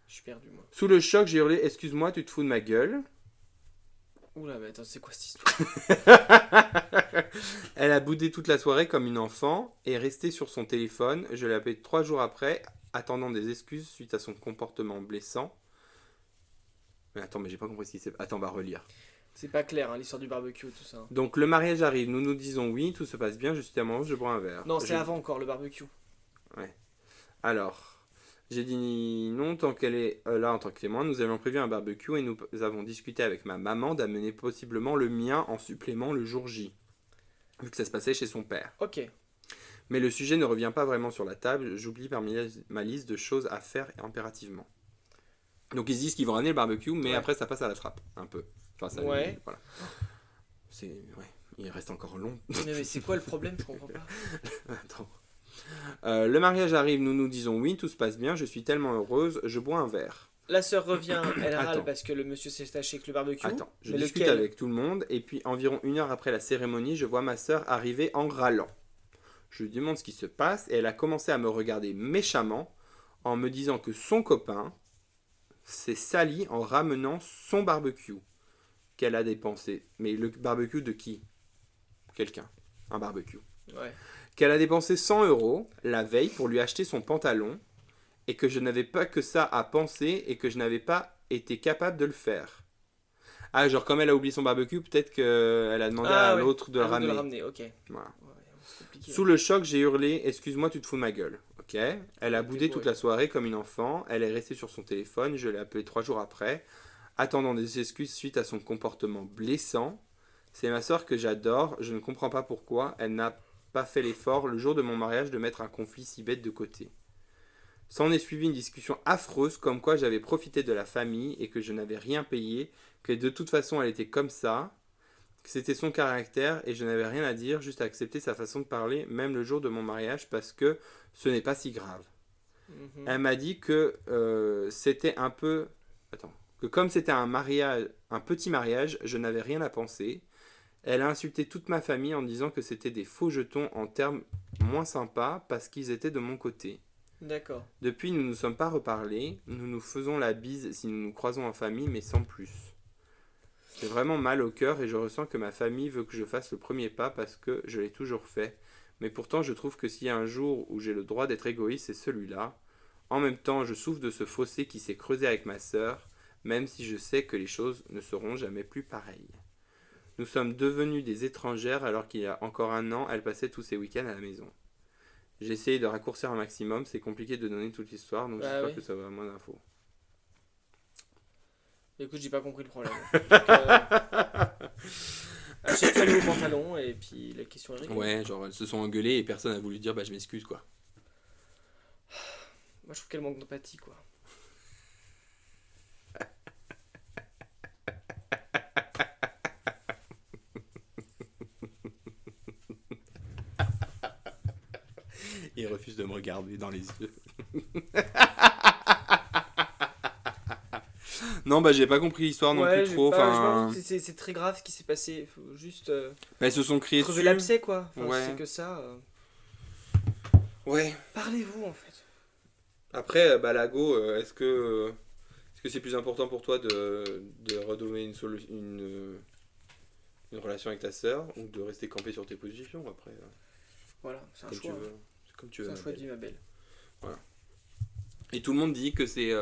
je suis perdu moi. Sous le choc, j'ai hurlé « Excuse-moi, tu te fous de ma gueule ?» Oula, mais attends, c'est quoi cette histoire? Elle a boudé toute la soirée comme une enfant et est restée sur son téléphone. Je l'ai appelée 3 jours après, attendant des excuses suite à son comportement blessant. Mais attends, mais j'ai pas compris ce qui s'est... Attends, on va relire. C'est pas clair, hein, l'histoire du barbecue et tout ça. Donc le mariage arrive, nous nous disons oui, tout se passe bien, je suis tellement heureuse, je bois un verre. Non, c'est avant encore le barbecue. Alors, j'ai dit non tant qu'elle est là en tant que témoin. Nous avions prévu un barbecue et nous avons discuté avec ma maman d'amener possiblement le mien en supplément le jour J, vu que ça se passait chez son père. Ok. Mais le sujet ne revient pas vraiment sur la table, j'oublie parmi ma liste de choses à faire impérativement. Donc ils se disent qu'ils vont ramener le barbecue, mais Ouais. après ça passe à la trappe, un peu. Enfin, ça, Ouais. Voilà. C'est... Ouais, il reste encore long. Mais c'est quoi le problème? Je comprends pas. Attends. Le mariage arrive, nous nous disons oui, tout se passe bien, je suis tellement heureuse, je bois un verre. La sœur revient, elle râle Attends. parce que le monsieur s'est taché avec le barbecue. Attends, je Mais discute lequel? avec tout le monde, et puis environ 1 heure après la cérémonie, je vois ma sœur arriver en râlant. Je lui demande ce qui se passe, et elle a commencé à me regarder méchamment, en me disant que son copain s'est sali en ramenant son barbecue, qu'elle a dépensé. Mais le barbecue de qui? Quelqu'un. Un barbecue. Ouais. Qu'elle a dépensé 100 € la veille pour lui acheter son pantalon et que je n'avais pas que ça à penser et que je n'avais pas été capable de le faire. Ah, genre comme elle a oublié son barbecue, peut-être qu'elle a demandé à ouais. l'autre de le Ah, ramener. ok. Voilà. Ouais, c'est compliqué. Sous le choc, j'ai hurlé « Excuse-moi, tu te fous de ma gueule ». Ok. Elle a T'es boudé bourré. toute la soirée comme une enfant. Elle est restée sur son téléphone. Je l'ai appelée 3 jours après, attendant des excuses suite à son comportement blessant. C'est ma soeur que j'adore. Je ne comprends pas pourquoi elle n'a pas fait l'effort le jour de mon mariage de mettre un conflit si bête de côté. S'en est suivi une discussion affreuse comme quoi j'avais profité de la famille et que je n'avais rien payé, que de toute façon elle était comme ça, que c'était son caractère et je n'avais rien à dire, juste à accepter sa façon de parler, même le jour de mon mariage, parce que ce n'est pas si grave. Mhm. Elle m'a dit que c'était un peu... Attends. Que comme c'était un mariage, un petit mariage, je n'avais rien à penser. Elle a insulté toute ma famille en disant que c'était des faux jetons en termes moins sympas parce qu'ils étaient de mon côté. D'accord. Depuis, nous ne nous sommes pas reparlés. Nous nous faisons la bise si nous nous croisons en famille, mais sans plus. J'ai vraiment mal au cœur et je ressens que ma famille veut que je fasse le premier pas parce que je l'ai toujours fait. Mais pourtant, je trouve que s'il y a un jour où j'ai le droit d'être égoïste, c'est celui-là. En même temps, je souffre de ce fossé qui s'est creusé avec ma sœur, même si je sais que les choses ne seront jamais plus pareilles. Nous sommes devenus des étrangères alors qu'il y a encore un an, elle passait tous ses week-ends à la maison. J'ai essayé de raccourcir un maximum, c'est compliqué de donner toute l'histoire, donc Ah j'espère oui. que ça va moins d'infos. Écoute, j'ai pas compris le problème. Achète-toi le nouveau pantalon et puis la question est réglée. Ouais, genre elles se sont engueulées et personne n'a voulu dire bah je m'excuse quoi. Moi, je trouve qu'elle manque d'empathie, quoi. Il refuse de me regarder dans les yeux. Non bah j'ai pas compris l'histoire non plus j'ai trop. pas- je Enfin, pense que c'est très grave ce qui s'est passé. Faut juste bah, elles se sont criées crever dessus. l'abcès, quoi. Enfin, Ouais. c'est que ça. Ouais. Parlez-vous, en fait. Après bah Lago, est-ce que c'est plus important pour toi de redonner une relation avec ta sœur ou de rester campé sur tes positions après Voilà, c'est un comme choix. tu veux. C'est comme tu veux. C'est un ma choix de belle. vie, ma belle. Et tout le monde dit que c'est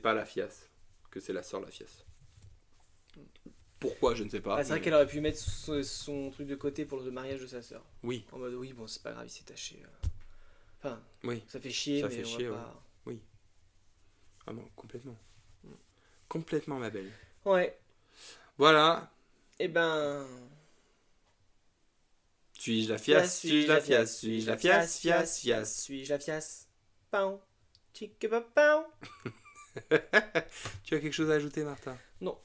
pas la fiasse, que c'est la sœur la fiasse. Pourquoi je ne sais pas. Ah, c'est vrai mais- qu'elle aurait pu mettre son truc de côté pour le mariage de sa sœur. Oui, En mode, oui, bon, c'est pas grave, il s'est taché. Enfin, oui. ça fait chier, Ça mais fait on chier, va pas... Ah non, complètement. Complètement ma belle. Ouais. Voilà. Eh ben... Suis-je la fiasse, suis-je la fiasse, suis-je la fiasse, fiasse, fiasse. Suis-je la fiasse? Pam. Tchic-pa-pam. Tu as quelque chose à ajouter, Martha? Non.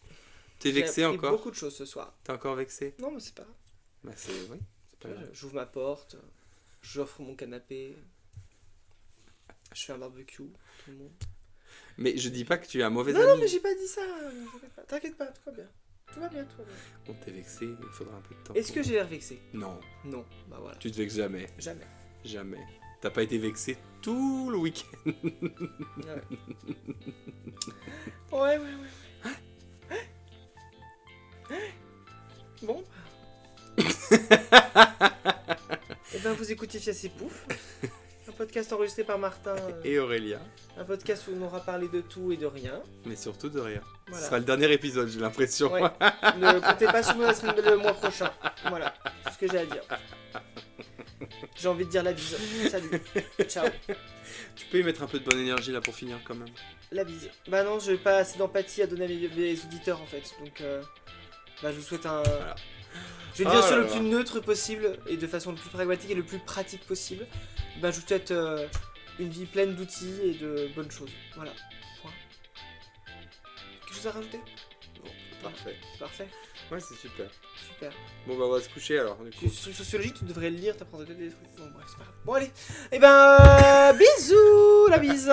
T'es vexé J'ai appris encore? beaucoup de choses ce soir. T'es encore vexé? Non, mais c'est pas grave. Bah c'est... Oui, c'est pas grave. J'ouvre ma porte, j'offre mon canapé, je fais un barbecue, tout le monde. Mais je dis pas que tu es un mauvais Non, ami. non, mais j'ai pas dit ça. T'inquiète pas, tout va bien. Tout va bien, tout va bien. On t'est vexé, il faudra un peu de temps. Est-ce que j'ai l'air vexé? Non, Non, bah voilà. tu te vexes jamais. Jamais. Jamais. T'as pas été vexé tout le week-end. Ouais, ouais, ouais. Bon. Et ben vous écoutez Fias et Pouf, un podcast enregistré par Martin, Et Aurélia. un podcast où on aura parlé de tout et de rien. Mais surtout de rien. Voilà. Ce sera le dernier épisode, j'ai l'impression. Ouais. Ne comptez pas sur nous le mois prochain. Voilà, tout ce que j'ai à dire. J'ai envie de dire la bise. Salut. Ciao. Tu peux y mettre un peu de bonne énergie là pour finir quand même. La bise. Bah non, j'ai pas assez d'empathie à donner à mes auditeurs en fait. Donc bah je vous souhaite un... Voilà. Je vais le dire Oh sur là le là. plus neutre possible et de façon le plus pragmatique et le plus pratique possible. Bah je vous souhaite une vie pleine d'outils et de bonnes choses. Voilà. Point. Quelque chose à rajouter? Bon, Parfait. c'est parfait. Ouais, c'est super. Super. Bon bah on va se coucher alors. Du coup. Sur sociologie, tu devrais le lire, t'apprendrais peut-être des trucs. Bon bref, c'est pas grave. Bon allez. Et ben bisous la bise.